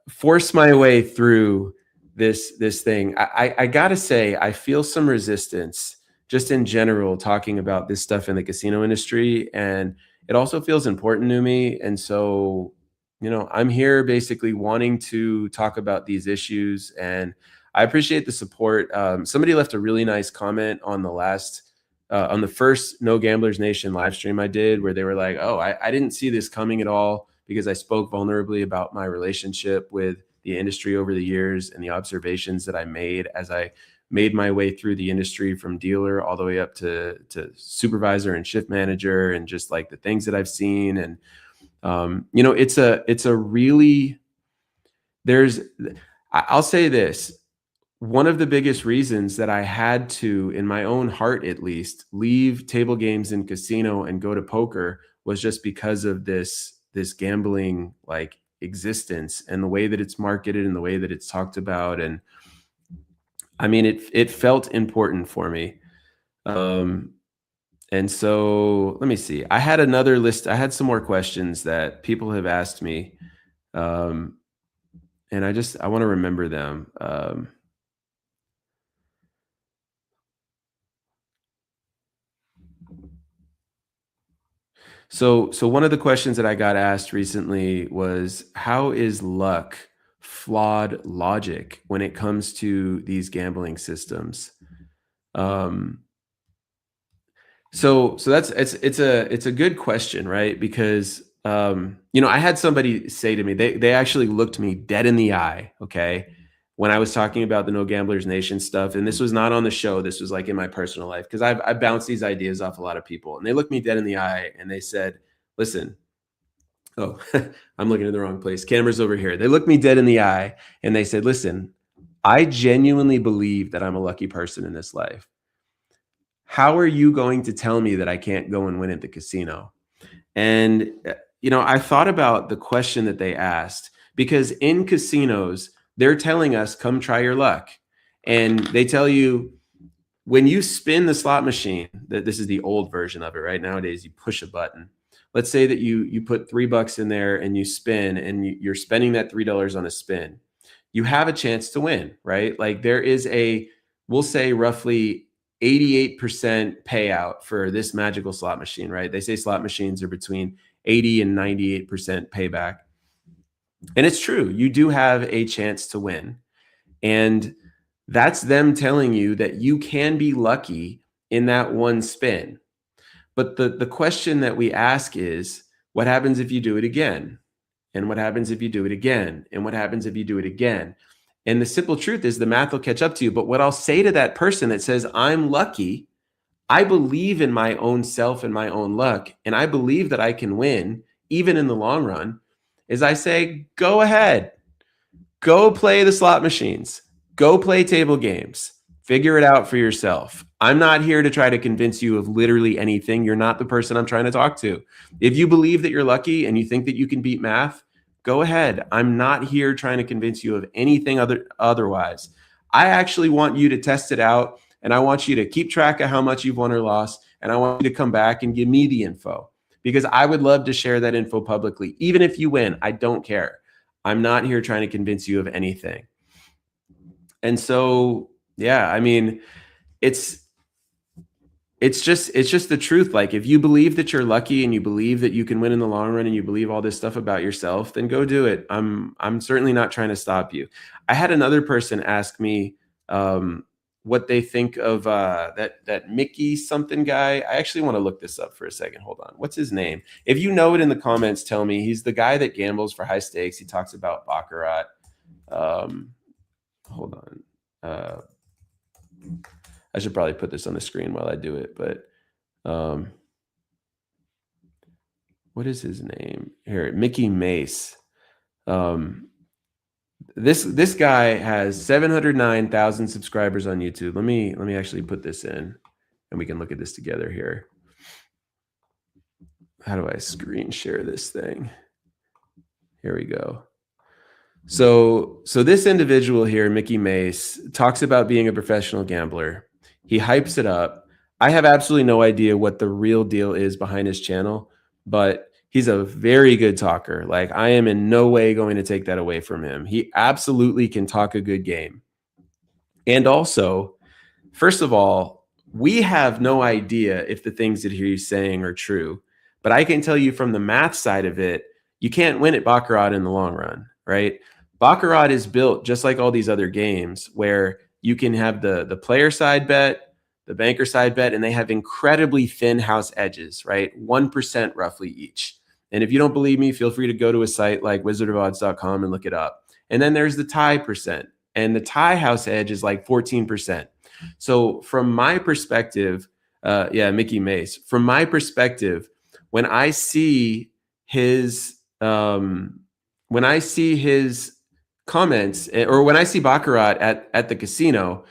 force my way through this thing. I gotta say, I feel some resistance just in general talking about this stuff in the casino industry, and it also feels important to me. And so, I'm here basically wanting to talk about these issues, and I appreciate the support. Somebody left a really nice comment on the first No Gamblers Nation live stream I did, where they were like, oh, I didn't see this coming at all, because I spoke vulnerably about my relationship with the industry over the years and the observations that I made as I made my way through the industry from dealer all the way up to supervisor and shift manager, and just like the things that I've seen. And, it's a really, I'll say this. One of the biggest reasons that I had to, in my own heart at least, leave table games and casino and go to poker was just because of this gambling like existence and the way that it's marketed and the way that it's talked about. And I mean, it felt important for me. Um, and so let me see. I had another list. I had some more questions that people have asked me. Um, and I want to remember them. So one of the questions that I got asked recently was, how is luck flawed logic when it comes to these gambling systems? Um, so that's it's a good question, right? Because I had somebody say to me, they actually looked me dead in the eye, okay, when I was talking about the No Gamblers Nation stuff, and this was not on the show. This was like in my personal life because I've bounced these ideas off a lot of people, and they looked me dead in the eye and they said, "Listen, oh, I'm looking in the wrong place. Camera's over here." They looked me dead in the eye and they said, "Listen, I genuinely believe that I'm a lucky person in this life. How are you going to tell me that I can't go and win at the casino?" And, I thought about the question that they asked because in casinos, they're telling us, come try your luck. And they tell you, when you spin the slot machine, that this is the old version of it, right? Nowadays, you push a button. Let's say that you put $3 in there and you spin, and you're spending that $3 on a spin. You have a chance to win, right? Like there is we'll say roughly 88% payout for this magical slot machine, right? They say slot machines are between 80 and 98% payback. And it's true. You do have a chance to win. And that's them telling you that you can be lucky in that one spin. But the question that we ask is, what happens if you do it again? And what happens if you do it again? And what happens if you do it again? And the simple truth is the math will catch up to you. But what I'll say to that person that says, I'm lucky, I believe in my own self and my own luck, and I believe that I can win, even in the long run, is I say, go ahead. Go play the slot machines. Go play table games. Figure it out for yourself. I'm not here to try to convince you of literally anything. You're not the person I'm trying to talk to. If you believe that you're lucky and you think that you can beat math, go ahead. I'm not here trying to convince you of anything otherwise. I actually want you to test it out, and I want you to keep track of how much you've won or lost, and I want you to come back and give me the info because I would love to share that info publicly. Even if you win, I don't care. I'm not here trying to convince you of anything. And so, yeah, I mean, it's just the truth. Like if you believe that you're lucky and you believe that you can win in the long run and you believe all this stuff about yourself, then go do it. I'm certainly not trying to stop you. I had another person ask me what they think of that Mickey something guy. I actually want to look this up for a second. Hold on. What's his name? If you know it in the comments, tell me. He's the guy that gambles for high stakes. He talks about baccarat. Hold on. I should probably put this on the screen while I do it, but what is his name here? Mickey Mace. This guy has 709,000 subscribers on YouTube. Let me actually put this in, and we can look at this together here. How do I screen share this thing? Here we go. So this individual here, Mickey Mace, talks about being a professional gambler. He hypes it up. I have absolutely no idea what the real deal is behind his channel, but he's a very good talker. Like I am in no way going to take that away from him. He absolutely can talk a good game. And also, first of all, we have no idea if the things that he's saying are true, but I can tell you from the math side of it, you can't win at baccarat in the long run, right? Baccarat is built just like all these other games where you can have the player side bet, the banker side bet, and they have incredibly thin house edges, right? 1% roughly each. And if you don't believe me, feel free to go to a site like wizardofodds.com and look it up. And then there's the tie percent, and the tie house edge is like 14%. So from my perspective, Mickey Mace, from my perspective, when I see his comments, or when I see baccarat at the casino,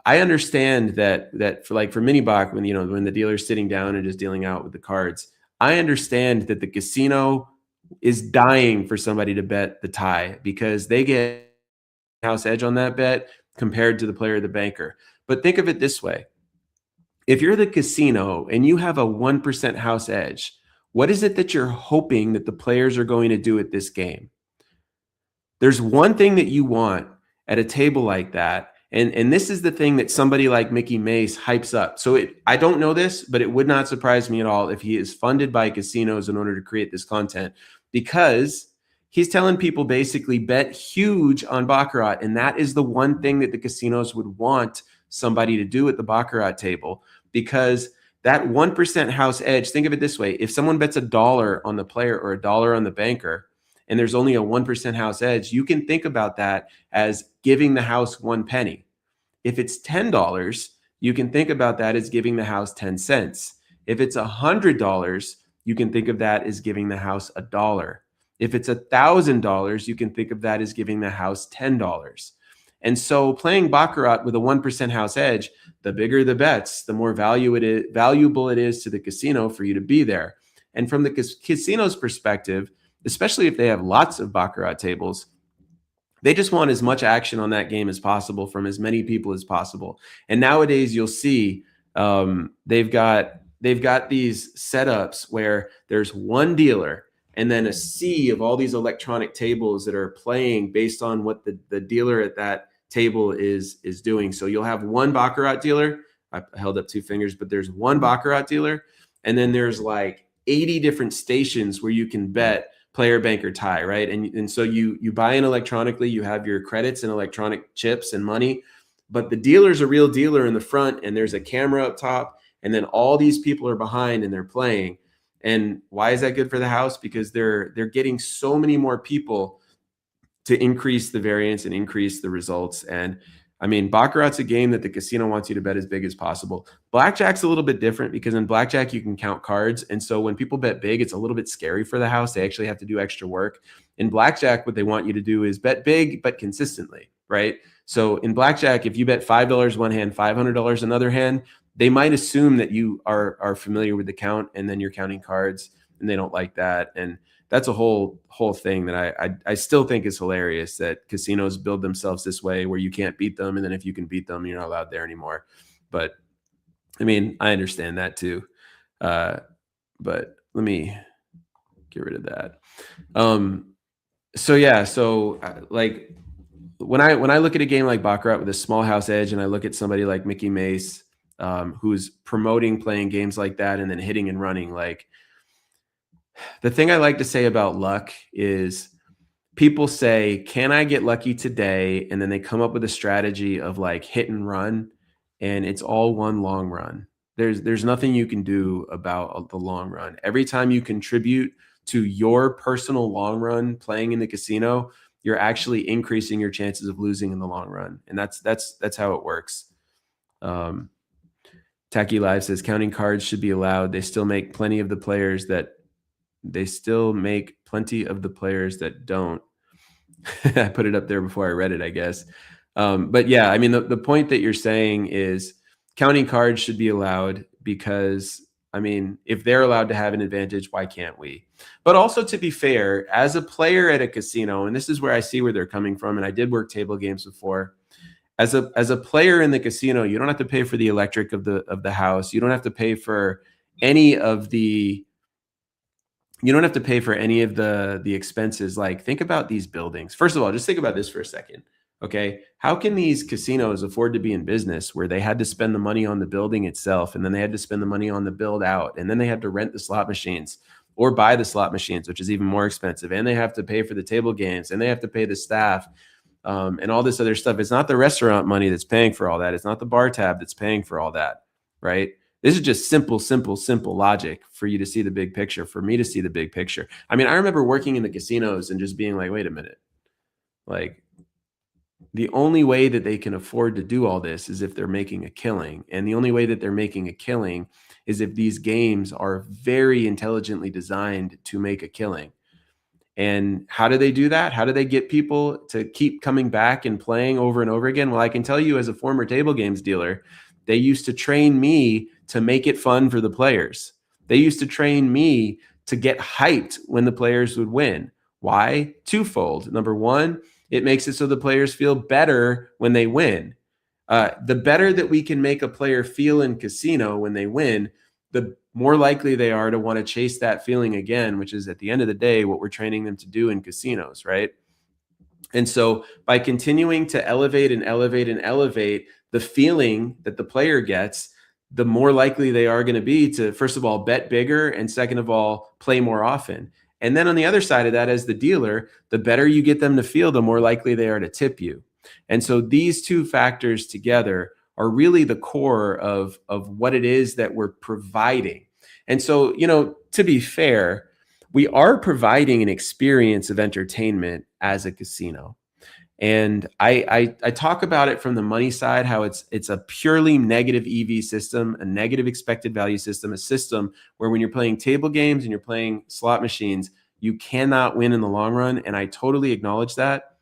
I understand that for mini Bach, when the dealer's sitting down and just dealing out with the cards, I understand that the casino is dying for somebody to bet the tie because they get house edge on that bet compared to the player or the banker. But think of it this way. If you're the casino and you have a 1% house edge, what is it that you're hoping that the players are going to do at this game? There's one thing that you want at a table like that. And this is the thing that somebody like Mickey Mace hypes up. So I don't know this, but it would not surprise me at all if he is funded by casinos in order to create this content, because he's telling people basically bet huge on baccarat. And that is the one thing that the casinos would want somebody to do at the baccarat table, because that 1% house edge, think of it this way. If someone bets $1 on the player or $1 on the banker, and there's only a 1% house edge, you can think about that as giving the house 1 penny. If it's $10, you can think about that as giving the house 10 cents. If it's $100, you can think of that as giving the house $1. If it's $1,000, you can think of that as giving the house $10. And so playing baccarat with a 1% house edge, the bigger the bets, the more valuable it is to the casino for you to be there. And from the casino's perspective, especially if they have lots of baccarat tables, they just want as much action on that game as possible from as many people as possible. And nowadays, you'll see they've got these setups where there's one dealer and then a sea of all these electronic tables that are playing based on what the dealer at that table is doing. So you'll have one baccarat dealer. I held up 2 fingers, but there's one baccarat dealer, and then there's like 80 different stations where you can bet player, banker, tie, right? And so you buy in electronically, you have your credits and electronic chips and money, but the dealer's a real dealer in the front, and there's a camera up top, and then all these people are behind and they're playing. And why is that good for the house? Because they're getting so many more people to increase the variance and increase the results. And I mean, baccarat's a game that the casino wants you to bet as big as possible. Blackjack's a little bit different because in blackjack you can count cards, and so when people bet big, it's a little bit scary for the house. They actually have to do extra work. In blackjack, what they want you to do is bet big but consistently, right? So in blackjack, if you bet $5 one hand, $500 another hand, they might assume that you are familiar with the count, and then you're counting cards, and they don't like that. And that's a whole thing that I still think is hilarious, that casinos build themselves this way where you can't beat them, and then if you can beat them, you're not allowed there anymore. But I mean, I understand that too. But let me get rid of that. So yeah, like when I look at a game like baccarat with a small house edge, and I look at somebody like Mickey Mace, who's promoting playing games like that and then hitting and running, like, the thing I like to say about luck is people say, can I get lucky today? And then they come up with a strategy of like hit and run, and it's all one long run. There's nothing you can do about the long run. Every time you contribute to your personal long run playing in the casino, you're actually increasing your chances of losing in the long run. And that's how it works. Tacky Live says counting cards should be allowed. They still make plenty of the players that don't. I put it up there before I read it, I guess. But yeah, I mean, the point that you're saying is counting cards should be allowed because, I mean, if they're allowed to have an advantage, why can't we? But also, to be fair, as a player at a casino, and this is where I see where they're coming from, and I did work table games before. As a player in the casino, you don't have to pay for the electric of the house. You don't have to pay for any of the expenses. Like, think about these buildings. First of all, just think about this for a second. Okay. How can these casinos afford to be in business where they had to spend the money on the building itself, and then they had to spend the money on the build out, and then they had to rent the slot machines or buy the slot machines, which is even more expensive. And they have to pay for the table games, and they have to pay the staff, and all this other stuff. It's not the restaurant money that's paying for all that. It's not the bar tab that's paying for all that. Right. This is just simple logic for you to see the big picture, for me to see the big picture. I mean, I remember working in the casinos and just being like, wait a minute, like, the only way that they can afford to do all this is if they're making a killing. And the only way that they're making a killing is if these games are very intelligently designed to make a killing. And how do they do that? How do they get people to keep coming back and playing over and over again? Well, I can tell you as a former table games dealer, they used to train me to make it fun for the players. They used to train me to get hyped when the players would win. Why? Twofold. Number one, it makes it so the players feel better when they win. The better that we can make a player feel in casino when they win, the more likely they are to want to chase that feeling again, which is at the end of the day what we're training them to do in casinos, right? And so by continuing to elevate and elevate and elevate the feeling that the player gets, the more likely they are going to be to, first of all, bet bigger, and second of all, play more often. And then on the other side of that, as the dealer, the better you get them to feel, the more likely they are to tip you. And so these two factors together are really the core of what it is that we're providing. And so, to be fair, we are providing an experience of entertainment as a casino. And I talk about it from the money side, how it's a purely negative EV system, a negative expected value system, a system where when you're playing table games and you're playing slot machines, you cannot win in the long run. And I totally acknowledge that.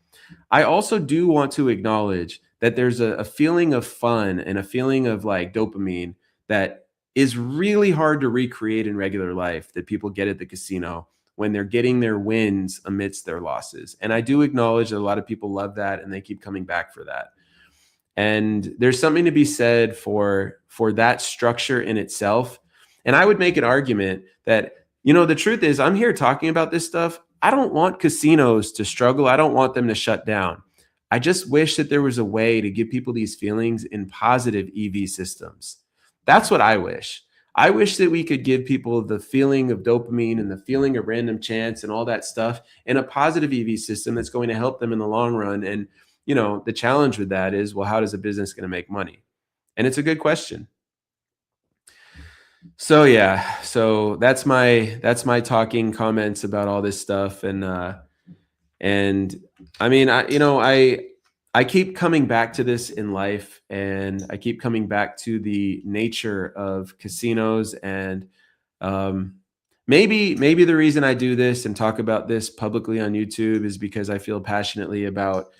I also do want to acknowledge that there's a feeling of fun and a feeling of like dopamine that is really hard to recreate in regular life that people get at the casino when they're getting their wins amidst their losses. And I do acknowledge that a lot of people love that and they keep coming back for that. And there's something to be said for that structure in itself. And I would make an argument that, the truth is I'm here talking about this stuff. I don't want casinos to struggle. I don't want them to shut down. I just wish that there was a way to give people these feelings in positive EV systems. That's what I wish. I wish that we could give people the feeling of dopamine and the feeling of random chance and all that stuff in a positive EV system that's going to help them in the long run. And, the challenge with that is, well, how does a business going to make money? And it's a good question. So yeah, so that's my talking comments about all this stuff. And I mean, I keep coming back to this in life, and I keep coming back to the nature of casinos. And maybe the reason I do this and talk about this publicly on YouTube is because I feel passionately about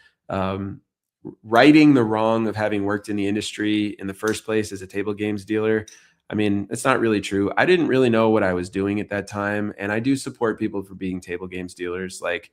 righting the wrong of having worked in the industry in the first place as a table games dealer. I mean, it's not really true. I didn't really know what I was doing at that time. And I do support people for being table games dealers. Like,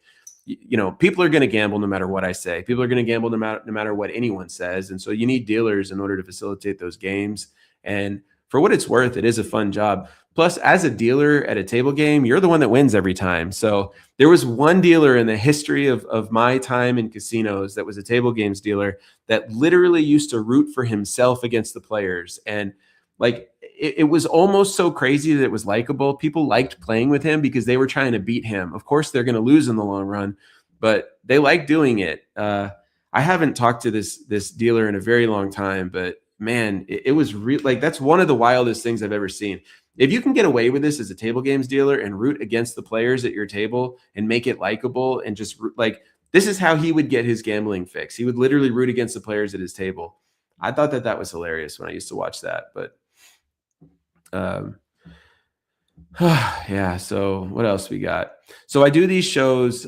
people are going to gamble no matter what I say. People are going to gamble no matter what anyone says. And so you need dealers in order to facilitate those games. And for what it's worth, it is a fun job. Plus, as a dealer at a table game, you're the one that wins every time. So there was one dealer in the history of my time in casinos that was a table games dealer that literally used to root for himself against the players. And like, it was almost so crazy that it was likable. People liked playing with him because they were trying to beat him. Of course, they're going to lose in the long run, but they like doing it. I haven't talked to this dealer in a very long time, but man, it was real. Like, that's one of the wildest things I've ever seen. If you can get away with this as a table games dealer and root against the players at your table and make it likable, and just like, this is how he would get his gambling fix. He would literally root against the players at his table. I thought that was hilarious when I used to watch that, but yeah. So what else we got? So I do these shows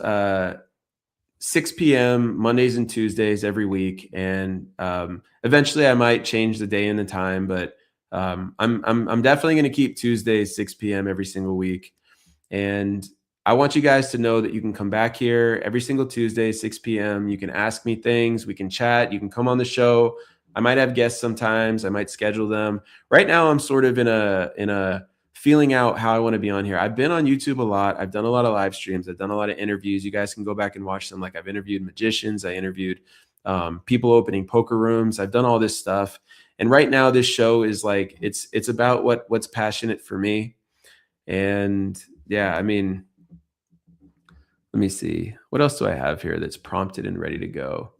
6 p.m. Mondays and Tuesdays every week, and eventually I might change the day and the time, but I'm definitely going to keep Tuesdays 6 p.m. every single week. And I want you guys to know that you can come back here every single Tuesday 6 p.m. You can ask me things, we can chat, you can come on the show. I might have guests sometimes. I might schedule them. Right now, I'm sort of in a feeling out how I want to be on here. I've been on YouTube a lot. I've done a lot of live streams. I've done a lot of interviews. You guys can go back and watch them. Like, I've interviewed magicians. I interviewed people opening poker rooms. I've done all this stuff. And right now, this show is like, it's about what's passionate for me. And yeah, I mean, let me see. What else do I have here that's prompted and ready to go?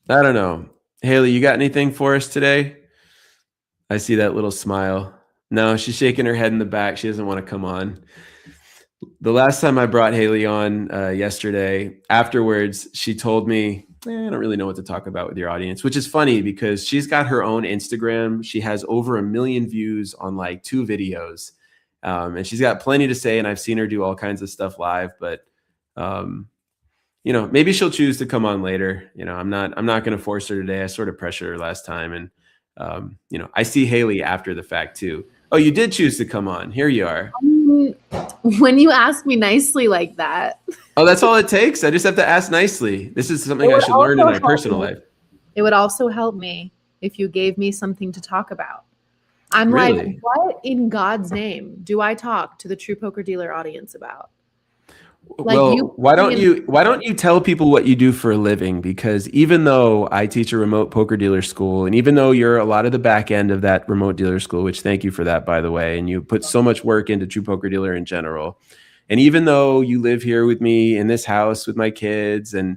I don't know. Haley, you got anything for us today? I see that little smile. No, she's shaking her head in the back. She doesn't want to come on. The last time I brought Haley on yesterday, afterwards, she told me, I don't really know what to talk about with your audience, which is funny because she's got her own Instagram. She has over 1 million views on like 2 videos. And she's got plenty to say, and I've seen her do all kinds of stuff live, but maybe she'll choose to come on later. I'm not going to force her today. I sort of pressured her last time. And, I see Haley after the fact too. Oh, you did choose to come on. Here you are. When you ask me nicely like that. Oh, that's all it takes. I just have to ask nicely. This is something I should learn in my personal life. It would also help me if you gave me something to talk about. I'm Really? like, what in God's name do I talk to the True Poker Dealer audience about? Why don't you tell people what you do for a living? Because even though I teach a remote poker dealer school, and even though you're a lot of the back end of that remote dealer school, which thank you for that, by the way, and you put so much work into True Poker Dealer in general, and even though you live here with me in this house with my kids, and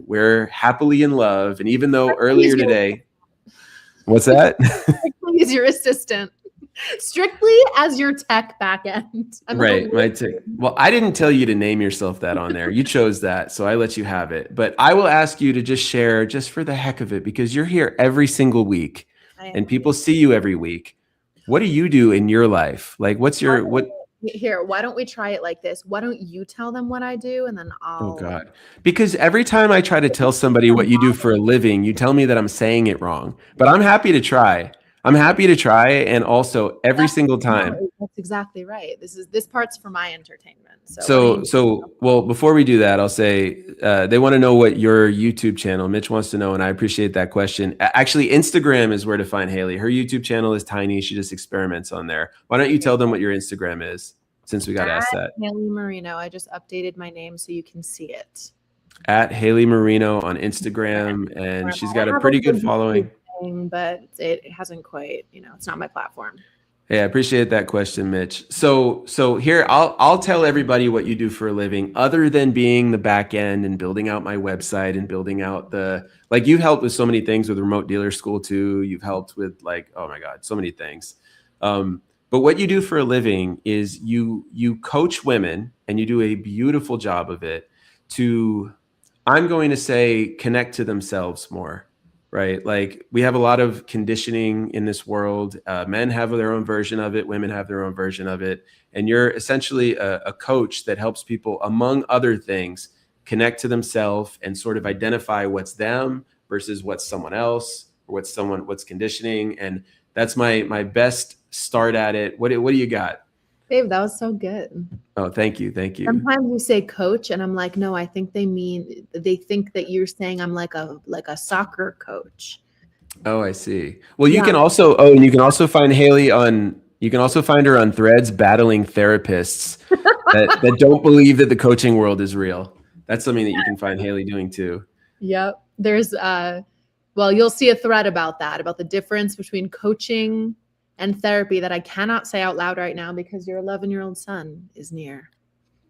we're happily in love, and even though earlier today, what's that? Strictly as your assistant. Strictly as your tech back end. Right. My tech. Well, I didn't tell you to name yourself that on there. You chose that, so I let you have it. But I will ask you to just share, just for the heck of it, because you're here every single week and people see you every week. What do you do in your life? Like, Here, why don't we try it like this? Why don't you tell them what I do, and then I'll... Oh, God. Because every time I try to tell somebody what you do for a living, you tell me that I'm saying it wrong. But I'm happy to try. And also every single time. That's exactly right. This part's for my entertainment. Well, before we do that, I'll say they want to know what your YouTube channel, Mitch wants to know, and I appreciate that question. Actually, Instagram is where to find Haley. Her YouTube channel is tiny. She just experiments on there. Why don't you tell them what your Instagram is, since we got asked that? Haley Marino. I just updated my name so you can see it. At Haley Marino on Instagram, and she's got a pretty good following. But it hasn't quite, it's not my platform. Hey, I appreciate that question, Mitch. So here, I'll tell everybody what you do for a living, other than being the back end and building out my website and building out you've helped with so many things with remote dealer school too. You've helped with oh my God, so many things. But what you do for a living is you coach women, and you do a beautiful job of it to, I'm going to say, connect to themselves more. Right? Like, we have a lot of conditioning in this world. Men have their own version of it. Women have their own version of it. And you're essentially a coach that helps people, among other things, connect to themselves and sort of identify what's them versus what's someone else, or what's conditioning. And that's my best start at it. What do you got? Babe, that was so good. Oh, thank you. Sometimes you say coach, and I'm like, no, I think they think that you're saying I'm like a soccer coach. Oh, I see. Well, you can also find Haley you can also find her on Threads battling therapists that don't believe that the coaching world is real. That's something that you can find Haley doing too. Yep. There's you'll see a thread about that, about the difference between coaching and therapy that I cannot say out loud right now because your 11-year-old son is near.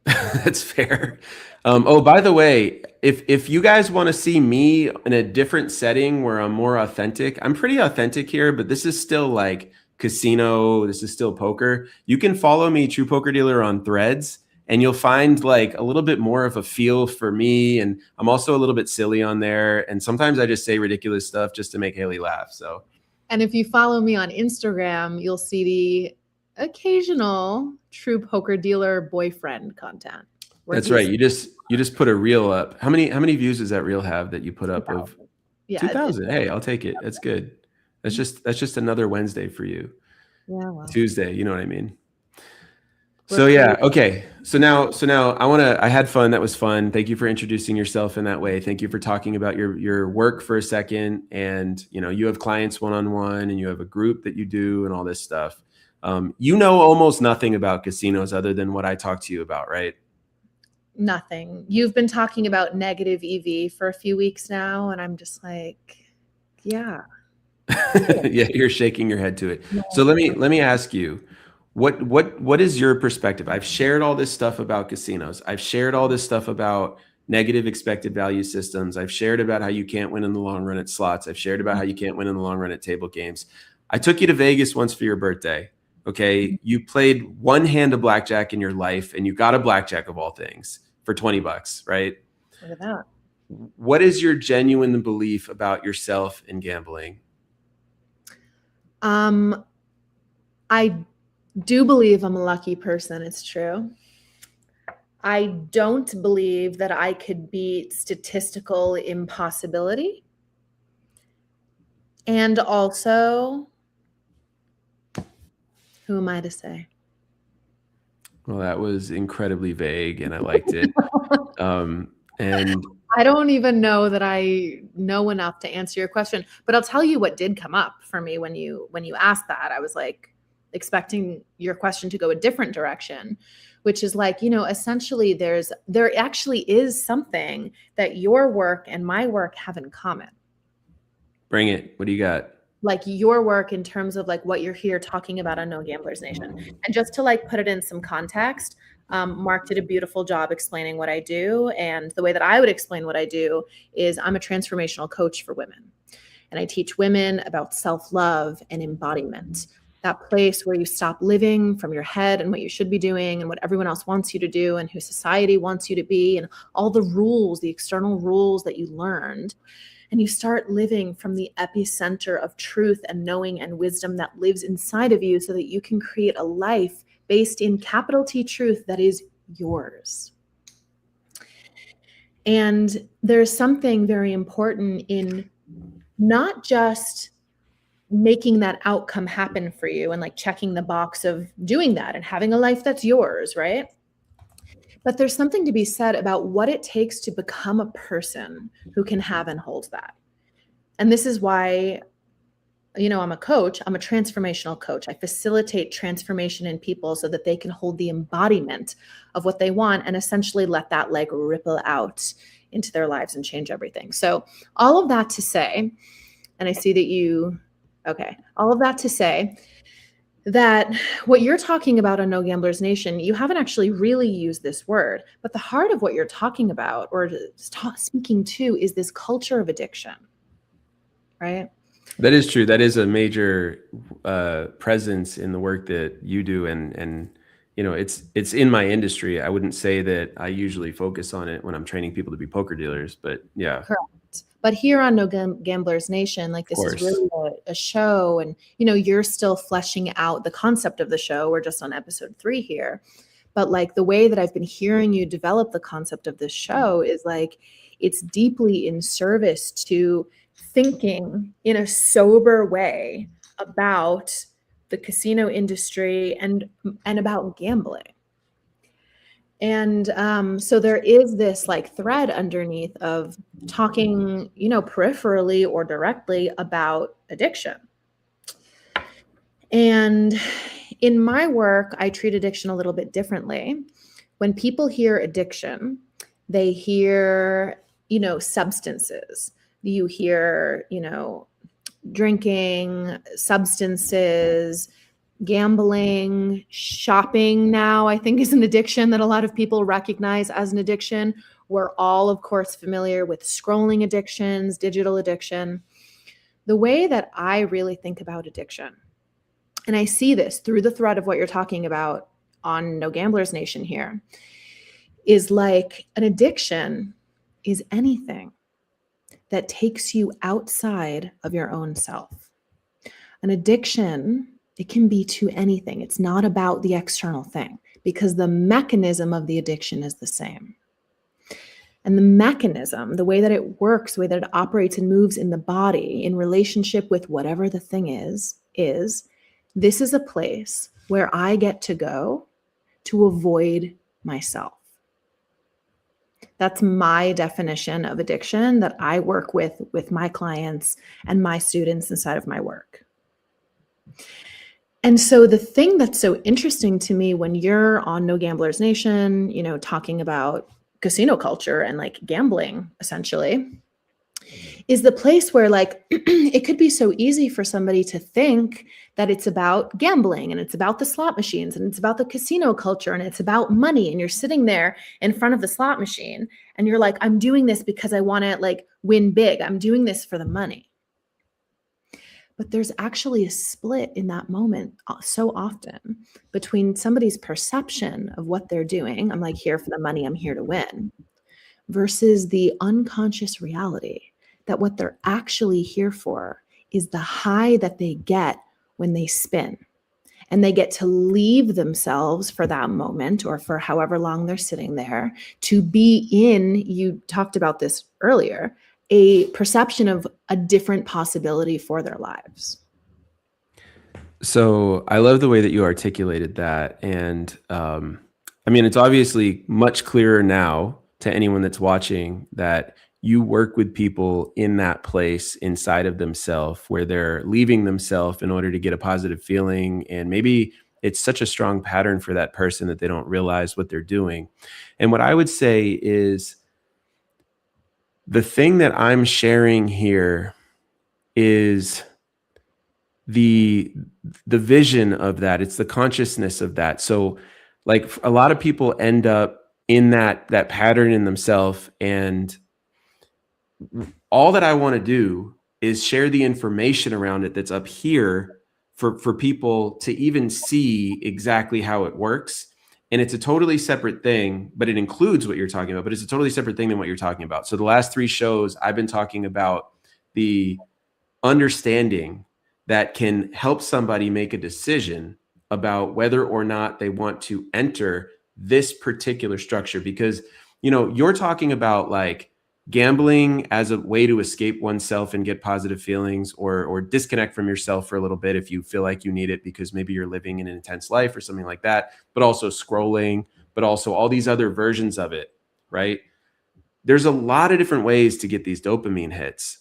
That's fair. By the way, if you guys want to see me in a different setting where I'm more authentic, I'm pretty authentic here, but this is still like casino. This is still poker. You can follow me, True Poker Dealer, on Threads, and you'll find like a little bit more of a feel for me. And I'm also a little bit silly on there. And sometimes I just say ridiculous stuff just to make Haley laugh. So. And if you follow me on Instagram, you'll see the occasional True Poker Dealer boyfriend content. That's right. You just put a reel up. How many views does that reel have that you put up? 2,000. Of 2,000. Hey, I'll take it. That's good. That's just another Wednesday for you. Yeah. Well. Tuesday. You know what I mean? So yeah, okay. So now I had fun. That was fun. Thank you for introducing yourself in that way. Thank you for talking about your work for a second. And you have clients one-on-one, and you have a group that you do and all this stuff. You know almost nothing about casinos other than what I talked to you about, right? Nothing. You've been talking about negative EV for a few weeks now, and I'm just like, yeah. Yeah, you're shaking your head to it. No. So let me ask you, what is your perspective? I've shared all this stuff about casinos. I've shared all this stuff about negative expected value systems. I've shared about how you can't win in the long run at slots. I've shared about how you can't win in the long run at table games. I took you to Vegas once for your birthday. Okay. You played one hand of blackjack in your life, and you got a blackjack of all things for $20, right? Look at that. What is your genuine belief about yourself in gambling? do believe I'm a lucky person. It's true. I don't believe that I could beat statistical impossibility. And also, who am I to say? Well, that was incredibly vague and I liked it. And I don't even know that I know enough to answer your question, but I'll tell you what did come up for me when you asked that. I was like expecting your question to go a different direction, which is like, essentially there actually is something that your work and my work have in common. bring it. What do you got? Like your work in terms of like what you're here talking about on No Gamblers Nation. And just to like put it in some context, Mark did a beautiful job explaining what I do. And the way that I would explain what I do is I'm a transformational coach for women. And I teach women about self-love and embodiment, that place where you stop living from your head and what you should be doing and what everyone else wants you to do and who society wants you to be and all the rules, the external rules that you learned. And you start living from the epicenter of truth and knowing and wisdom that lives inside of you so that you can create a life based in capital T truth that is yours. And there's something very important in not just making that outcome happen for you and like checking the box of doing that and having a life that's yours, right? But there's something to be said about what it takes to become a person who can have and hold that. And this is why, I'm a coach. I'm a transformational coach. I facilitate transformation in people so that they can hold the embodiment of what they want and essentially let that like ripple out into their lives and change everything. So all of that to say, and I see that all of that to say that what you're talking about on No Gamblers Nation, you haven't actually really used this word, but the heart of what you're talking about or speaking to is this culture of addiction, right? That is true. That is a major presence in the work that you do, and it's in my industry. I wouldn't say that I usually focus on it when I'm training people to be poker dealers, but yeah. Correct. But here on No Gamblers Nation, like this is really a show, and you're still fleshing out the concept of the show. We're just on episode 3 here, but like the way that I've been hearing you develop the concept of this show is like it's deeply in service to thinking in a sober way about the casino industry and about gambling. And so there is this like thread underneath of talking, peripherally or directly about addiction. And in my work, I treat addiction a little bit differently. When people hear addiction, they hear, substances. You hear, drinking, substances, gambling, shopping now, I think is an addiction that a lot of people recognize as an addiction. We're all, of course, familiar with scrolling addictions, digital addiction. The way that I really think about addiction, and I see this through the thread of what you're talking about on No Gamblers Nation here, is like an addiction is anything that takes you outside of your own self. An addiction, it can be to anything. It's not about the external thing because the mechanism of the addiction is the same. And the mechanism, the way that it works, the way that it operates and moves in the body in relationship with whatever the thing is this is a place where I get to go to avoid myself. That's my definition of addiction that I work with my clients and my students inside of my work. And so the thing that's so interesting to me when you're on No Gamblers Nation, talking about casino culture and like gambling essentially, is the place where like it could be so easy for somebody to think that it's about gambling and it's about the slot machines and it's about the casino culture and it's about money. And you're sitting there in front of the slot machine and you're like, I'm doing this because I want to like win big. I'm doing this for the money. But there's actually a split in that moment so often between somebody's perception of what they're doing. I'm like here for the money, I'm here to win, versus the unconscious reality that what they're actually here for is the high that they get when they spin. and they get to leave themselves for that moment or for however long they're sitting there to be in, you talked about this earlier, a perception of a different possibility for their lives. So I love the way that you articulated that. And I mean, it's obviously much clearer now to anyone that's watching that you work with people in that place inside of themselves where they're leaving themselves in order to get a positive feeling. And maybe it's such a strong pattern for that person that they don't realize what they're doing. And what I would say is the thing that I'm sharing here is the vision of that. It's the consciousness of that. So like a lot of people end up in that pattern in themselves, and all that I want to do is share the information around it that's up here for people to even see exactly how it works. And it's a totally separate thing, but it includes what you're talking about, but it's a totally separate thing than what you're talking about. So the last 3 shows I've been talking about the understanding that can help somebody make a decision about whether or not they want to enter this particular structure. Because, you know, you're talking about like gambling as a way to escape oneself and get positive feelings, or disconnect from yourself for a little bit if you feel like you need it because maybe you're living in an intense life or something like that, but also scrolling, but also all these other versions of it, right? There's a lot of different ways to get these dopamine hits.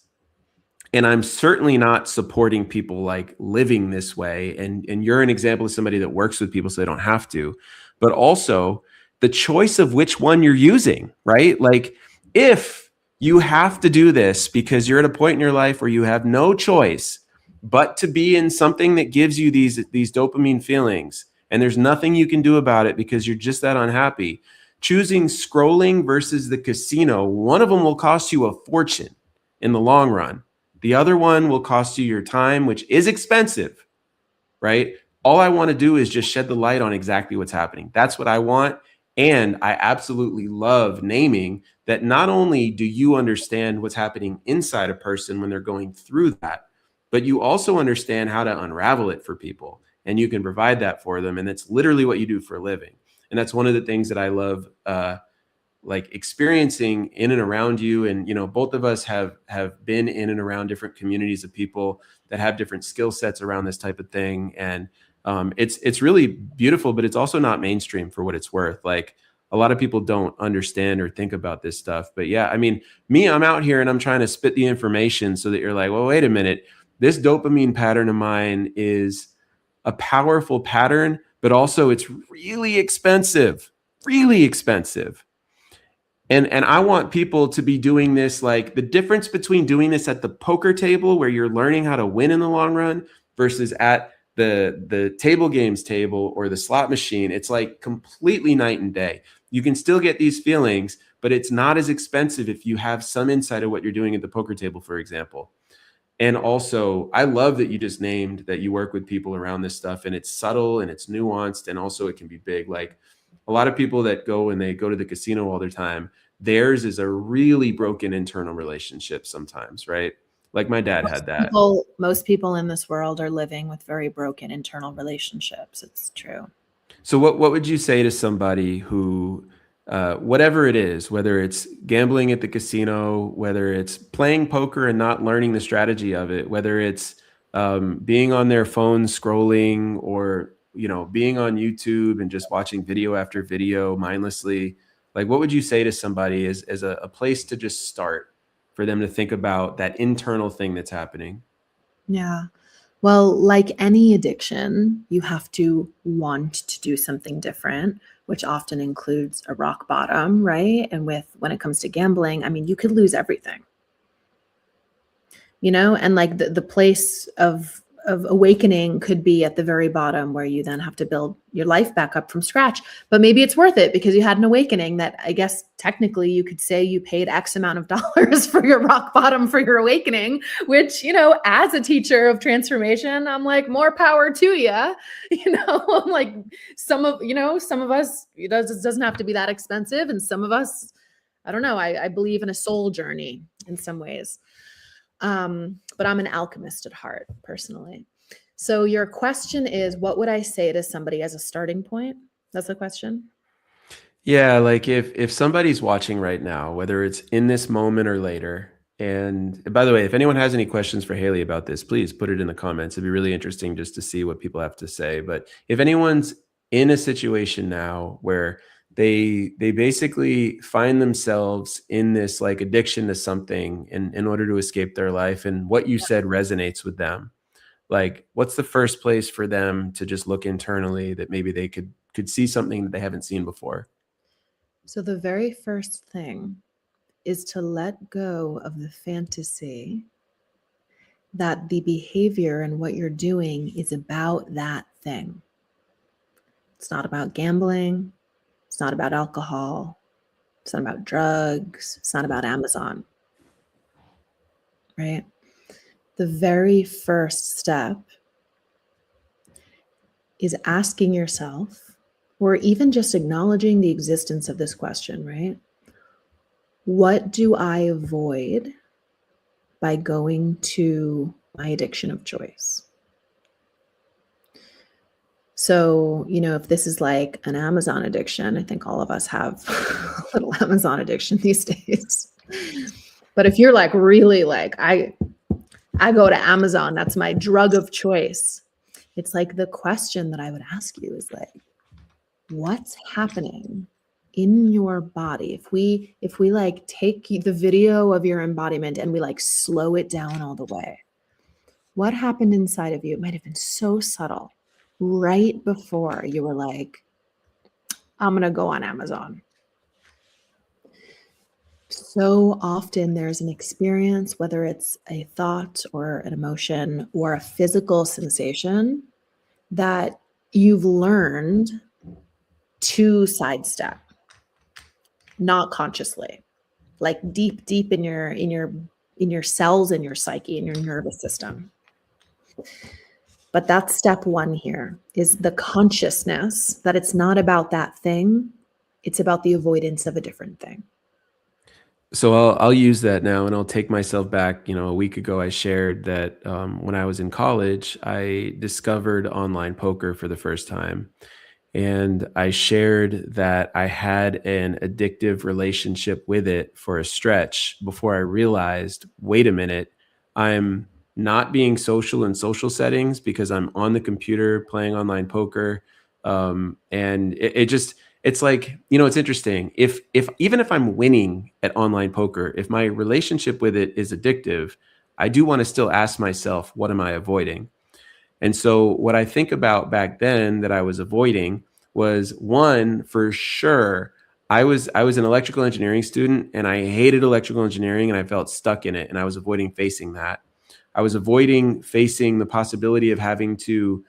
And I'm certainly not supporting people like living this way. And you're an example of somebody that works with people so they don't have to, but also the choice of which one you're using, right? Like if you have to do this because you're at a point in your life where you have no choice but to be in something that gives you these dopamine feelings, and there's nothing you can do about it because you're just that unhappy, choosing scrolling versus the casino, one of them will cost you a fortune in the long run. The other one will cost you your time, which is expensive, right? All I want to do is just shed the light on exactly what's happening. That's what I want. And I absolutely love naming that not only do you understand what's happening inside a person when they're going through that, but you also understand how to unravel it for people. And you can provide that for them. And that's literally what you do for a living. And that's one of the things that I love like experiencing in and around you. And, you know, both of us have been in and around different communities of people that have different skill sets around this type of thing. And it's really beautiful, but it's also not mainstream for what it's worth. Like a lot of people don't understand or think about this stuff. But yeah, I mean, I'm out here and I'm trying to spit the information so that you're like, well, wait a minute, this dopamine pattern of mine is a powerful pattern, but also it's really expensive, really expensive. And I want people to be doing this, like the difference between doing this at the poker table where you're learning how to win in the long run versus at the table games table or the slot machine. It's like completely night and day. You can still get these feelings, but it's not as expensive if you have some insight of what you're doing at the poker table, for example. And also, I love that you just named that you work with people around this stuff, and it's subtle and it's nuanced, and also it can be big. Like a lot of people that go and they go to the casino all the time, theirs is a really broken internal relationship sometimes, right? Like my dad had that. Most people in this world are living with very broken internal relationships. It's true. So what would you say to somebody who, whatever it is, whether it's gambling at the casino, whether it's playing poker and not learning the strategy of it, whether it's being on their phone scrolling, or, you know, being on YouTube and just watching video after video mindlessly, like what would you say to somebody as a place to just start for them to think about that internal thing that's happening? Yeah. Well, like any addiction, you have to want to do something different, which often includes a rock bottom, right? And when it comes to gambling, I mean, you could lose everything, you know, and like the place of awakening could be at the very bottom where you then have to build your life back up from scratch. But maybe it's worth it because you had an awakening that I guess technically you could say you paid X amount of dollars for your rock bottom, for your awakening, which, you know, as a teacher of transformation, I'm like, more power to you. You know, I'm like some of us, it doesn't have to be that expensive. And some of us, I don't know, I believe in a soul journey in some ways. But I'm an alchemist at heart, personally. So your question is, what would I say to somebody as a starting point? That's the question. Yeah, like if somebody's watching right now, whether it's in this moment or later, and by the way, if anyone has any questions for Haley about this, please put it in the comments. It'd be really interesting just to see what people have to say. But if anyone's in a situation now where they basically find themselves in this like addiction to something in order to escape their life, and what you said resonates with them, like what's the first place for them to just look internally that maybe they could see something that they haven't seen before? So the very first thing is to let go of the fantasy that the behavior and what you're doing is about that thing. It's not about gambling. It's not about alcohol. It's not about drugs. It's not about Amazon, right? The very first step is asking yourself, or even just acknowledging the existence of this question, right? What do I avoid by going to my addiction of choice? So, if this is like an Amazon addiction, I think all of us have a little Amazon addiction these days. But if you're like really like, I go to Amazon, that's my drug of choice. It's like the question that I would ask you is like, what's happening in your body? If we like take the video of your embodiment and we like slow it down all the way, what happened inside of you? It might have been so subtle right before you were like, I'm going to go on Amazon. So often there's an experience, whether it's a thought or an emotion or a physical sensation, that you've learned to sidestep, not consciously, like deep in your cells, in your psyche, in your nervous system. But that's step one here, is the consciousness that it's not about that thing. It's about the avoidance of a different thing. So I'll use that now, and I'll take myself back. A week ago, I shared that when I was in college, I discovered online poker for the first time. And I shared that I had an addictive relationship with it for a stretch before I realized, wait a minute, I'm not being social in social settings because I'm on the computer playing online poker. And it just, it's like, it's interesting. If even if I'm winning at online poker, if my relationship with it is addictive, I do want to still ask myself, what am I avoiding? And so what I think about back then that I was avoiding was, one, for sure, I was an electrical engineering student and I hated electrical engineering and I felt stuck in it, and I was avoiding facing that. I was avoiding facing the possibility of having to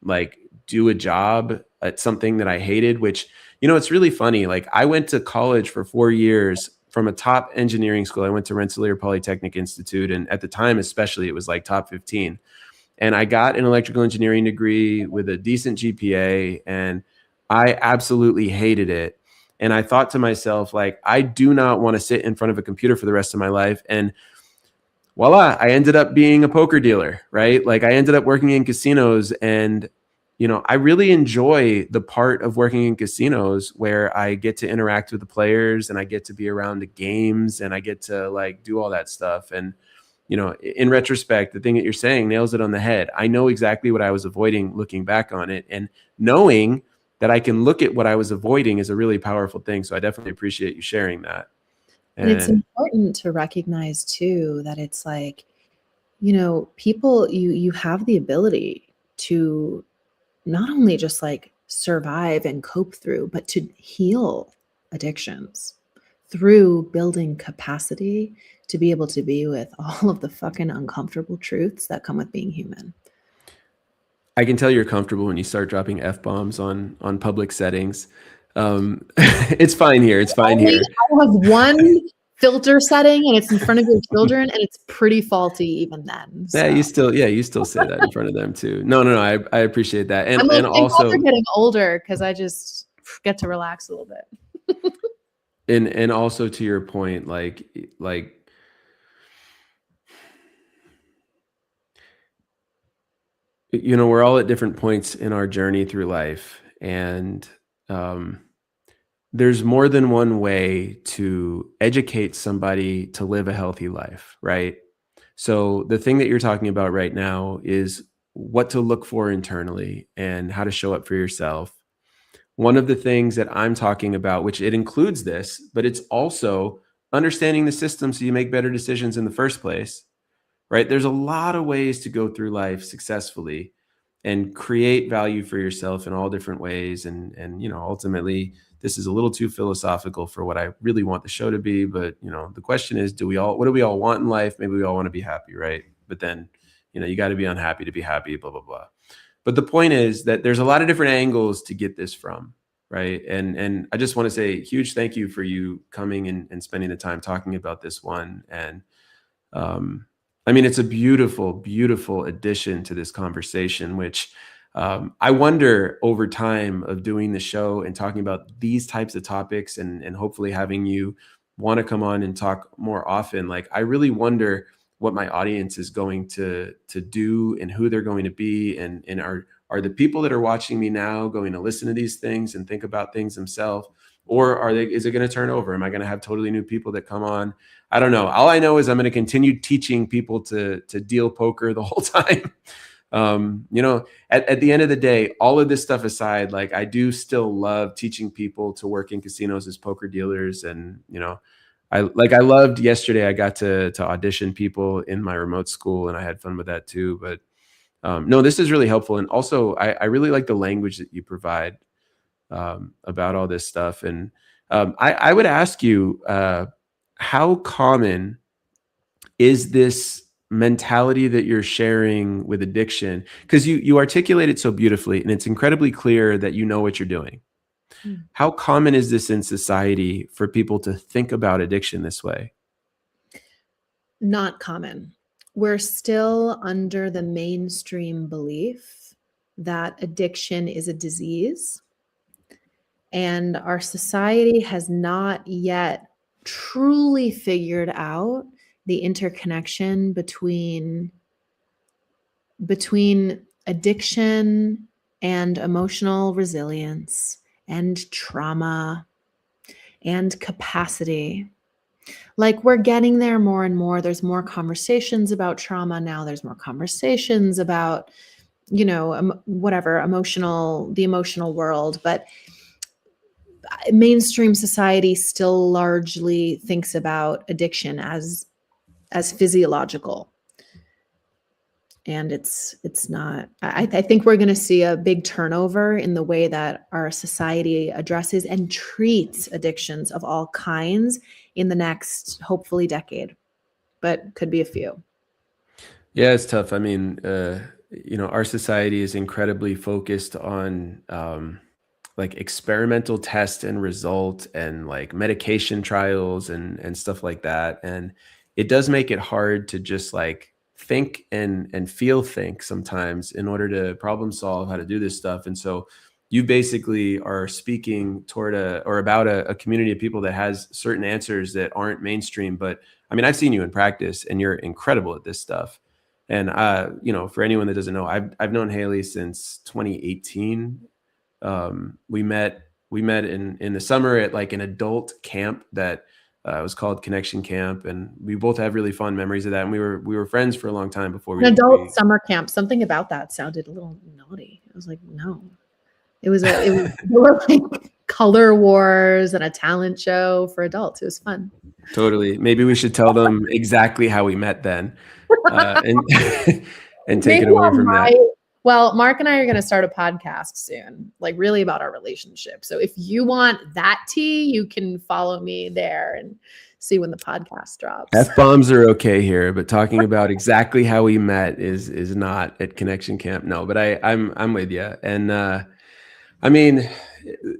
like do a job at something that I hated, which, it's really funny. Like I went to college for 4 years from a top engineering school. I went to Rensselaer Polytechnic Institute. And at the time, especially, it was like top 15. And I got an electrical engineering degree with a decent GPA, and I absolutely hated it. And I thought to myself, like, I do not want to sit in front of a computer for the rest of my life. And voila, I ended up being a poker dealer, right? Like I ended up working in casinos, and I really enjoy the part of working in casinos where I get to interact with the players and I get to be around the games and I get to like do all that stuff. And in retrospect, the thing that you're saying nails it on the head. I know exactly what I was avoiding looking back on it, and knowing that I can look at what I was avoiding is a really powerful thing. So I definitely appreciate you sharing that. And it's important to recognize too that it's like, people, you have the ability to not only just like survive and cope through, but to heal addictions through building capacity to be able to be with all of the fucking uncomfortable truths that come with being human. I can tell you're comfortable when you start dropping F-bombs on public settings. It's fine here. It's fine here. I have one filter setting and it's in front of your children and it's pretty faulty even then. So. Yeah, you still say that in front of them too. No. I appreciate that. And I'm also they're getting older because I just get to relax a little bit. and also to your point, like we're all at different points in our journey through life, and there's more than one way to educate somebody to live a healthy life, right? So the thing that you're talking about right now is what to look for internally and how to show up for yourself. One of the things that I'm talking about, which it includes this, but it's also understanding the system so you make better decisions in the first place, right? There's a lot of ways to go through life successfully and create value for yourself in all different ways. And ultimately, this is a little too philosophical for what I really want the show to be. But the question is, what do we all want in life? Maybe we all want to be happy, right? But then, you got to be unhappy to be happy, blah, blah, blah. But the point is that there's a lot of different angles to get this from, right? And I just want to say a huge thank you for you coming and spending the time talking about this one. And it's a beautiful, beautiful addition to this conversation, which I wonder over time of doing the show and talking about these types of topics and hopefully having you want to come on and talk more often. Like, I really wonder what my audience is going to do and who they're going to be. And are the people that are watching me now going to listen to these things and think about things themselves? Or is it going to turn over? Am I going to have totally new people that come on? I don't know. All I know is I'm going to continue teaching people to deal poker the whole time. At the end of the day, all of this stuff aside, like, I do still love teaching people to work in casinos as poker dealers. And, I loved yesterday. I got to audition people in my remote school, and I had fun with that too. But no, this is really helpful. And also, I really like the language that you provide about all this stuff. And I would ask you, how common is this mentality that you're sharing with addiction? Because you articulate it so beautifully, and it's incredibly clear that you know what you're doing. How common is this in society for people to think about addiction this way? Not common. We're still under the mainstream belief that addiction is a disease, and our society has not yet truly figured out the interconnection between addiction and emotional resilience and trauma and capacity. Like, we're getting there more and more. There's more conversations about trauma now. There's more conversations about, the emotional world. But mainstream society still largely thinks about addiction as physiological. And it's not. I think we're going to see a big turnover in the way that our society addresses and treats addictions of all kinds in the next, hopefully, decade, but could be a few. Yeah, it's tough. Our society is incredibly focused on like experimental test and result and like medication trials and stuff like that. And it does make it hard to just like think and think sometimes in order to problem solve how to do this stuff. And so you basically are speaking toward about a community of people that has certain answers that aren't mainstream. But I've seen you in practice, and you're incredible at this stuff. And for anyone that doesn't know, I've known Haley since 2018. We met in the summer at like an adult camp that was called Connection Camp, and we both have really fond memories of that. And we were friends for a long time before an adult summer camp. Something about that sounded a little naughty. I was like, no, it was there were like color wars and a talent show for adults. It was fun. Totally. Maybe we should tell them exactly how we met then, and take it away from that. Well, Mark and I are going to start a podcast soon, like really about our relationship. So if you want that tea, you can follow me there and see when the podcast drops. F-bombs are okay here, but talking about exactly how we met is not at Connection Camp. No, but I'm with you. And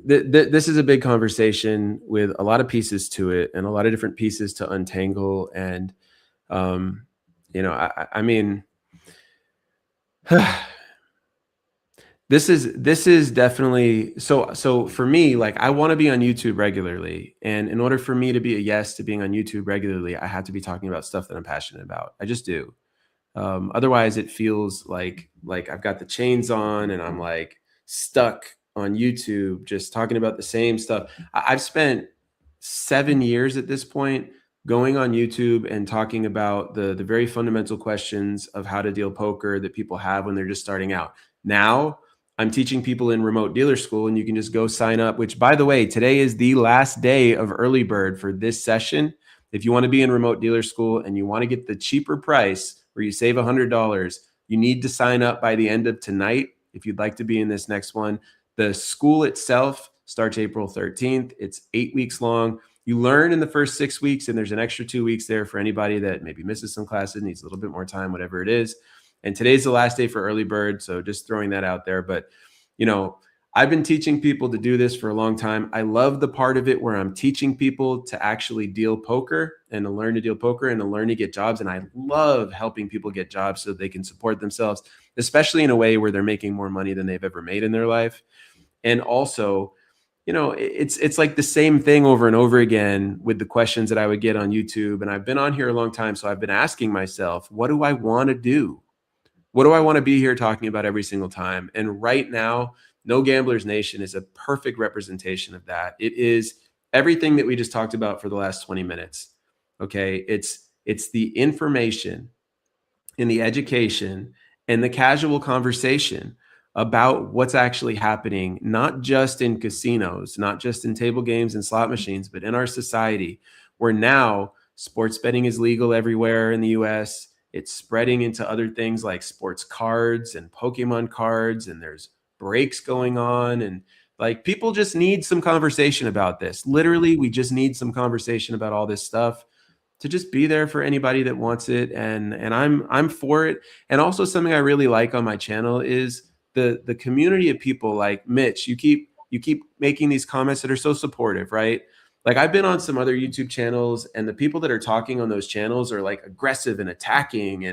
this is a big conversation with a lot of pieces to it and a lot of different pieces to untangle. And This is definitely so for me, like, I want to be on YouTube regularly. And in order for me to be a yes to being on YouTube regularly, I have to be talking about stuff that I'm passionate about. I just do. Otherwise it feels like I've got the chains on and I'm like stuck on YouTube, just talking about the same stuff. I've spent 7 years at this point going on YouTube and talking about the very fundamental questions of how to deal poker that people have when they're just starting out. Now I'm teaching people in remote dealer school, and you can just go sign up, which, by the way, today is the last day of early bird for this session. If you want to be in remote dealer school and you want to get the cheaper price where you save $100, you need to sign up by the end of tonight if you'd like to be in this next one. The school itself starts April 13th. It's 8 weeks long. You learn in the first 6 weeks, and there's an extra 2 weeks there for anybody that maybe misses some classes, needs a little bit more time, whatever it is. And today's the last day for early bird, so just throwing that out there. But, you know, I've been teaching people to do this for a long time. I love the part of it where I'm teaching people to actually deal poker and to learn to deal poker and to learn to get jobs. And I love helping people get jobs so they can support themselves, especially in a way where they're making more money than they've ever made in their life. And also, you know, it's like the same thing over and over again with the questions that I would get on YouTube. And I've been on here a long time, so I've been asking myself, what do I want to do? What do I want to be here talking about every single time? And right now, No Gamblers Nation is a perfect representation of that. It is everything that we just talked about for the last 20 minutes. Okay, it's the information and the education and the casual conversation about what's actually happening, not just in casinos, not just in table games and slot machines, but in our society, where now sports betting is legal everywhere in the US. It's spreading into other things like sports cards and Pokemon cards, and there's breaks going on. And like, people just need some conversation about this. Literally, we just need some conversation about all this stuff to just be there for anybody that wants it. And I'm for it. And also, something I really like on my channel is the community of people like Mitch. You keep making these comments that are so supportive, right? Like, I've been on some other YouTube channels, and the people that are talking on those channels are like aggressive and attacking.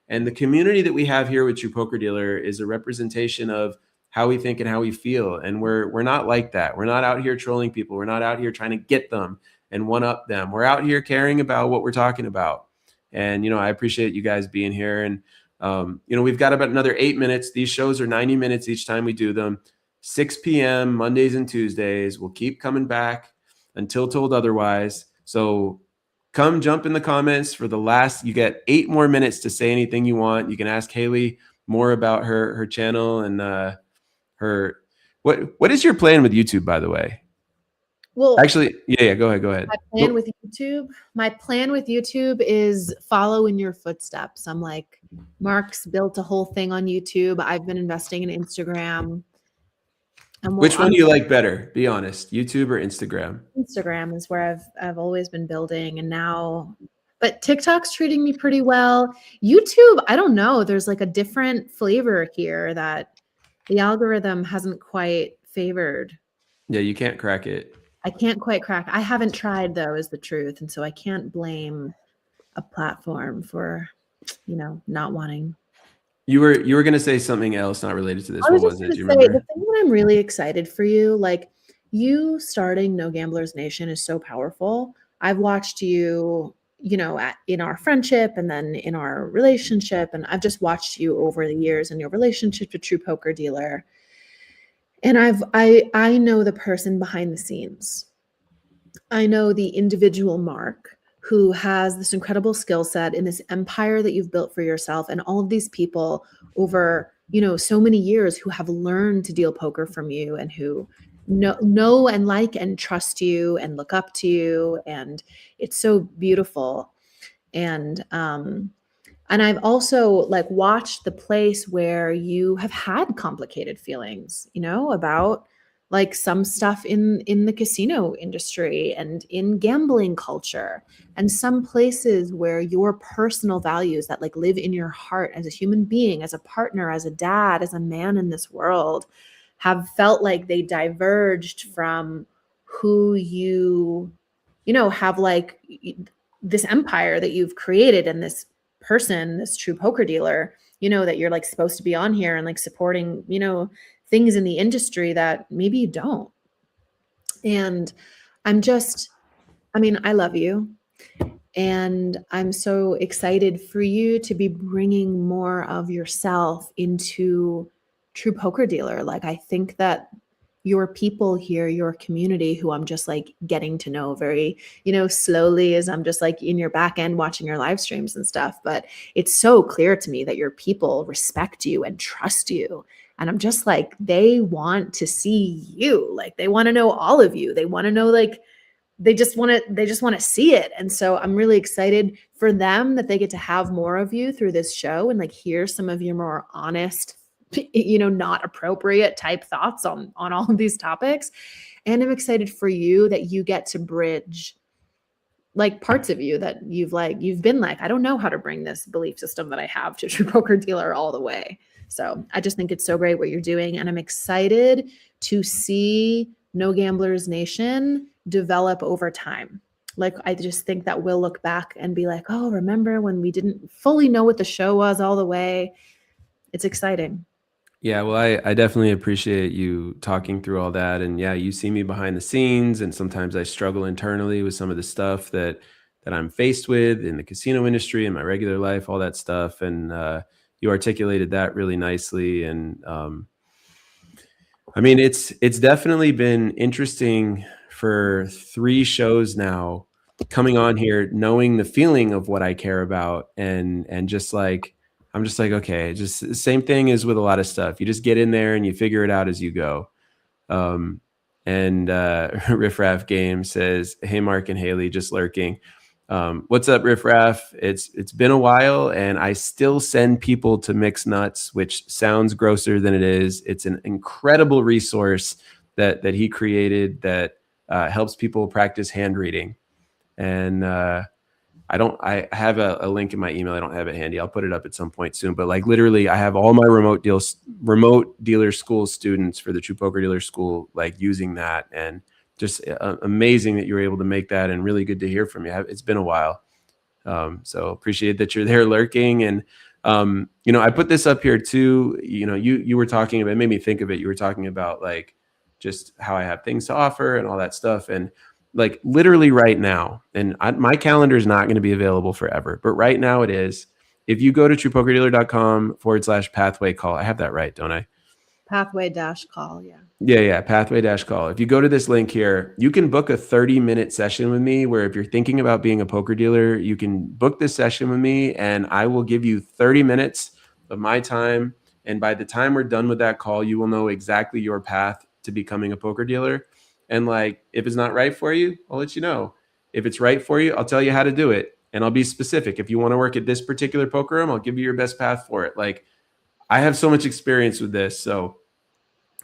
And the community that we have here with True Poker Dealer is a representation of how we think and how we feel. And we're not like that. We're not out here trolling people. We're not out here trying to get them and one up them. We're out here caring about what we're talking about. And, you know, I appreciate you guys being here. And, you know, we've got about another 8 minutes. These shows are 90 minutes each time we do them. 6 p.m. Mondays and Tuesdays. We'll keep coming back until told otherwise. So come jump in the comments for the last, you get 8 more minutes to say anything you want. You can ask Haley more about her channel and her, what is your plan with YouTube, by the way? Well, actually, yeah, go ahead. My plan with YouTube is follow in your footsteps. I'm like, Mark's built a whole thing on YouTube. I've been investing in Instagram. And which one do you like better? Be honest, YouTube or Instagram? Instagram is where I've always been building, and now, but TikTok's treating me pretty well. YouTube, I don't know. There's like a different flavor here that the algorithm hasn't quite favored. Yeah, you can't crack it. I can't quite crack. I haven't tried, though, is the truth. And so I can't blame a platform for, you know, not wanting. You were going to say something else not related to this. What was it? Do you remember? The thing that I'm really excited for you, like, you starting No Gamblers Nation is so powerful. I've watched you, you know, in our friendship and then in our relationship. And I've just watched you over the years in your relationship with True Poker Dealer. And I know the person behind the scenes. I know the individual Mark who has this incredible skill set in this empire that you've built for yourself, and all of these people over, you know, so many years who have learned to deal poker from you and who know and like and trust you and look up to you. And it's so beautiful. And I've also like watched the place where you have had complicated feelings, you know, about like some stuff in the casino industry and in gambling culture, and some places where your personal values that like live in your heart as a human being, as a partner, as a dad, as a man in this world, have felt like they diverged from who you know, have like this empire that you've created, and this person, this True Poker Dealer, you know, that you're like supposed to be on here and like supporting, you know, things in the industry that maybe you don't. And I love you. And I'm so excited for you to be bringing more of yourself into True Poker Dealer. Like, I think that your people here, your community, who I'm just like getting to know very, slowly as I'm just like in your back end watching your live streams and stuff. But it's so clear to me that your people respect you and trust you. And I'm just like, they want to see you. Like, they want to know all of you. They want to know, like, they just want to see it. And so I'm really excited for them that they get to have more of you through this show and like hear some of your more honest, not appropriate type thoughts on all of these topics. And I'm excited for you that you get to bridge like parts of you that you've been like, I don't know how to bring this belief system that I have to True Poker Dealer all the way. So I just think it's so great what you're doing. And I'm excited to see No Gamblers Nation develop over time. Like, I just think that we'll look back and be like, oh, remember when we didn't fully know what the show was all the way? It's exciting. Yeah, well, I definitely appreciate you talking through all that. And yeah, you see me behind the scenes, and sometimes I struggle internally with some of the stuff that I'm faced with in the casino industry, in my regular life, all that stuff. And you articulated that really nicely. And I mean, it's definitely been interesting for 3 shows now coming on here, knowing the feeling of what I care about, and just like, I'm just like, okay, just the same thing as with a lot of stuff. You just get in there and you figure it out as you go. And Riff Raff Game says, hey, Mark and Haley, just lurking. What's up, Riff Raff? It's been a while, and I still send people to Mix Nuts, which sounds grosser than it is. It's an incredible resource that he created that helps people practice hand reading. And I have a link in my email. I don't have it handy. I'll put it up at some point soon. But like literally, I have all my remote dealer school students for the True Poker Dealer School like using that, and just amazing that you were able to make that, and really good to hear from you. It's been a while. So appreciate that you're there lurking. And I put this up here too. You were talking about, it made me think of it. You were talking about like just how I have things to offer and all that stuff. And like literally right now, and my calendar is not going to be available forever, but right now it is. If you go to truepokerdealer.com/pathway call, I have that right, don't I? Pathway-call, yeah. Yeah, pathway-call. If you go to this link here, you can book a 30-minute session with me, where if you're thinking about being a poker dealer, you can book this session with me, and I will give you 30 minutes of my time. And by the time we're done with that call, you will know exactly your path to becoming a poker dealer. And like, if it's not right for you, I'll let you know. If it's right for you, I'll tell you how to do it. And I'll be specific. If you want to work at this particular poker room, I'll give you your best path for it. Like, I have so much experience with this. So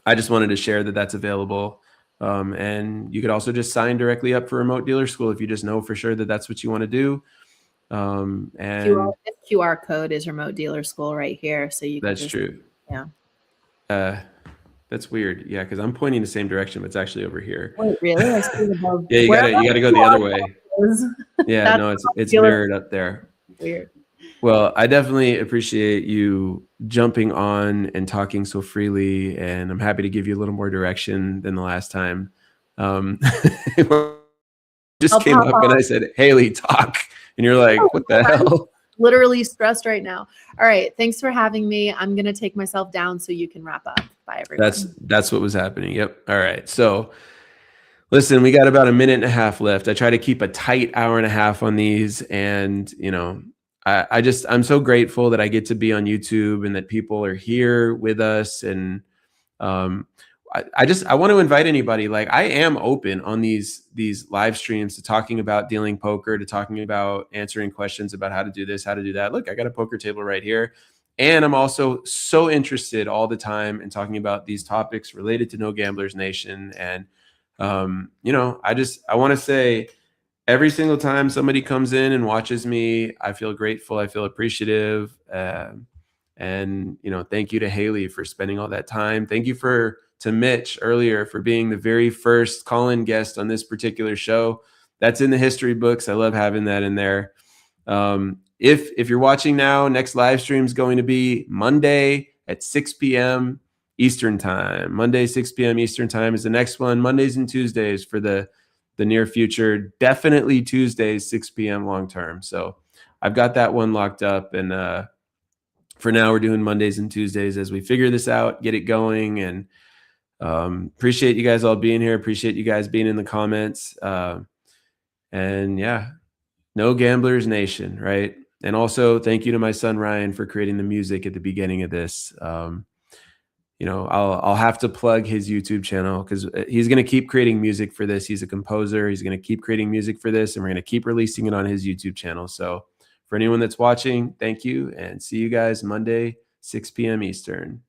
I just wanted to share that that's available. And you could also just sign directly up for Remote Dealer School if you just know for sure that that's what you want to do. And QR code is Remote Dealer School right here. So you can that's true. Yeah. That's weird. Yeah, because I'm pointing the same direction, but it's actually over here. Wait, really? I see it above. Yeah, you gotta go the other way. Yeah, no, it's mirrored up there. Weird. Well, I definitely appreciate you jumping on and talking so freely, and I'm happy to give you a little more direction than the last time. Just came up and I said, Haley, talk. And you're like, what the hell? Literally stressed right now. All right. Thanks for having me. I'm going to take myself down so you can wrap up. Bye, everyone. That's what was happening. Yep. All right. So listen, we got about a minute and a half left. I try to keep a tight hour and a half on these. And, I'm so grateful that I get to be on YouTube and that people are here with us. And I want to invite anybody. Like, I am open on these live streams to talking about dealing poker, to talking about answering questions about how to do this, how to do that. Look, I got a poker table right here. And I'm also so interested all the time in talking about these topics related to No Gamblers Nation. And, I want to say, every single time somebody comes in and watches me, I feel grateful. I feel appreciative. And, thank you to Haley for spending all that time. Thank you to Mitch earlier for being the very first call-in guest on this particular show. That's in the history books. I love having that in there. If you're watching now, next live stream is going to be Monday at 6 p.m. Eastern time. Monday, 6 p.m. Eastern time is the next one. Mondays and Tuesdays for the the near future, definitely Tuesdays, 6 p.m. long term. So I've got that one locked up. And for now, we're doing Mondays and Tuesdays as we figure this out, get it going. And appreciate you guys all being here. Appreciate you guys being in the comments. And yeah, no Gamblers Nation, right? And also thank you to my son, Ryan, for creating the music at the beginning of this. You know, I'll have to plug his YouTube channel because he's going to keep creating music for this. He's a composer. He's going to keep creating music for this, and we're going to keep releasing it on his YouTube channel. So for anyone that's watching, thank you, and see you guys Monday, 6 p.m. Eastern.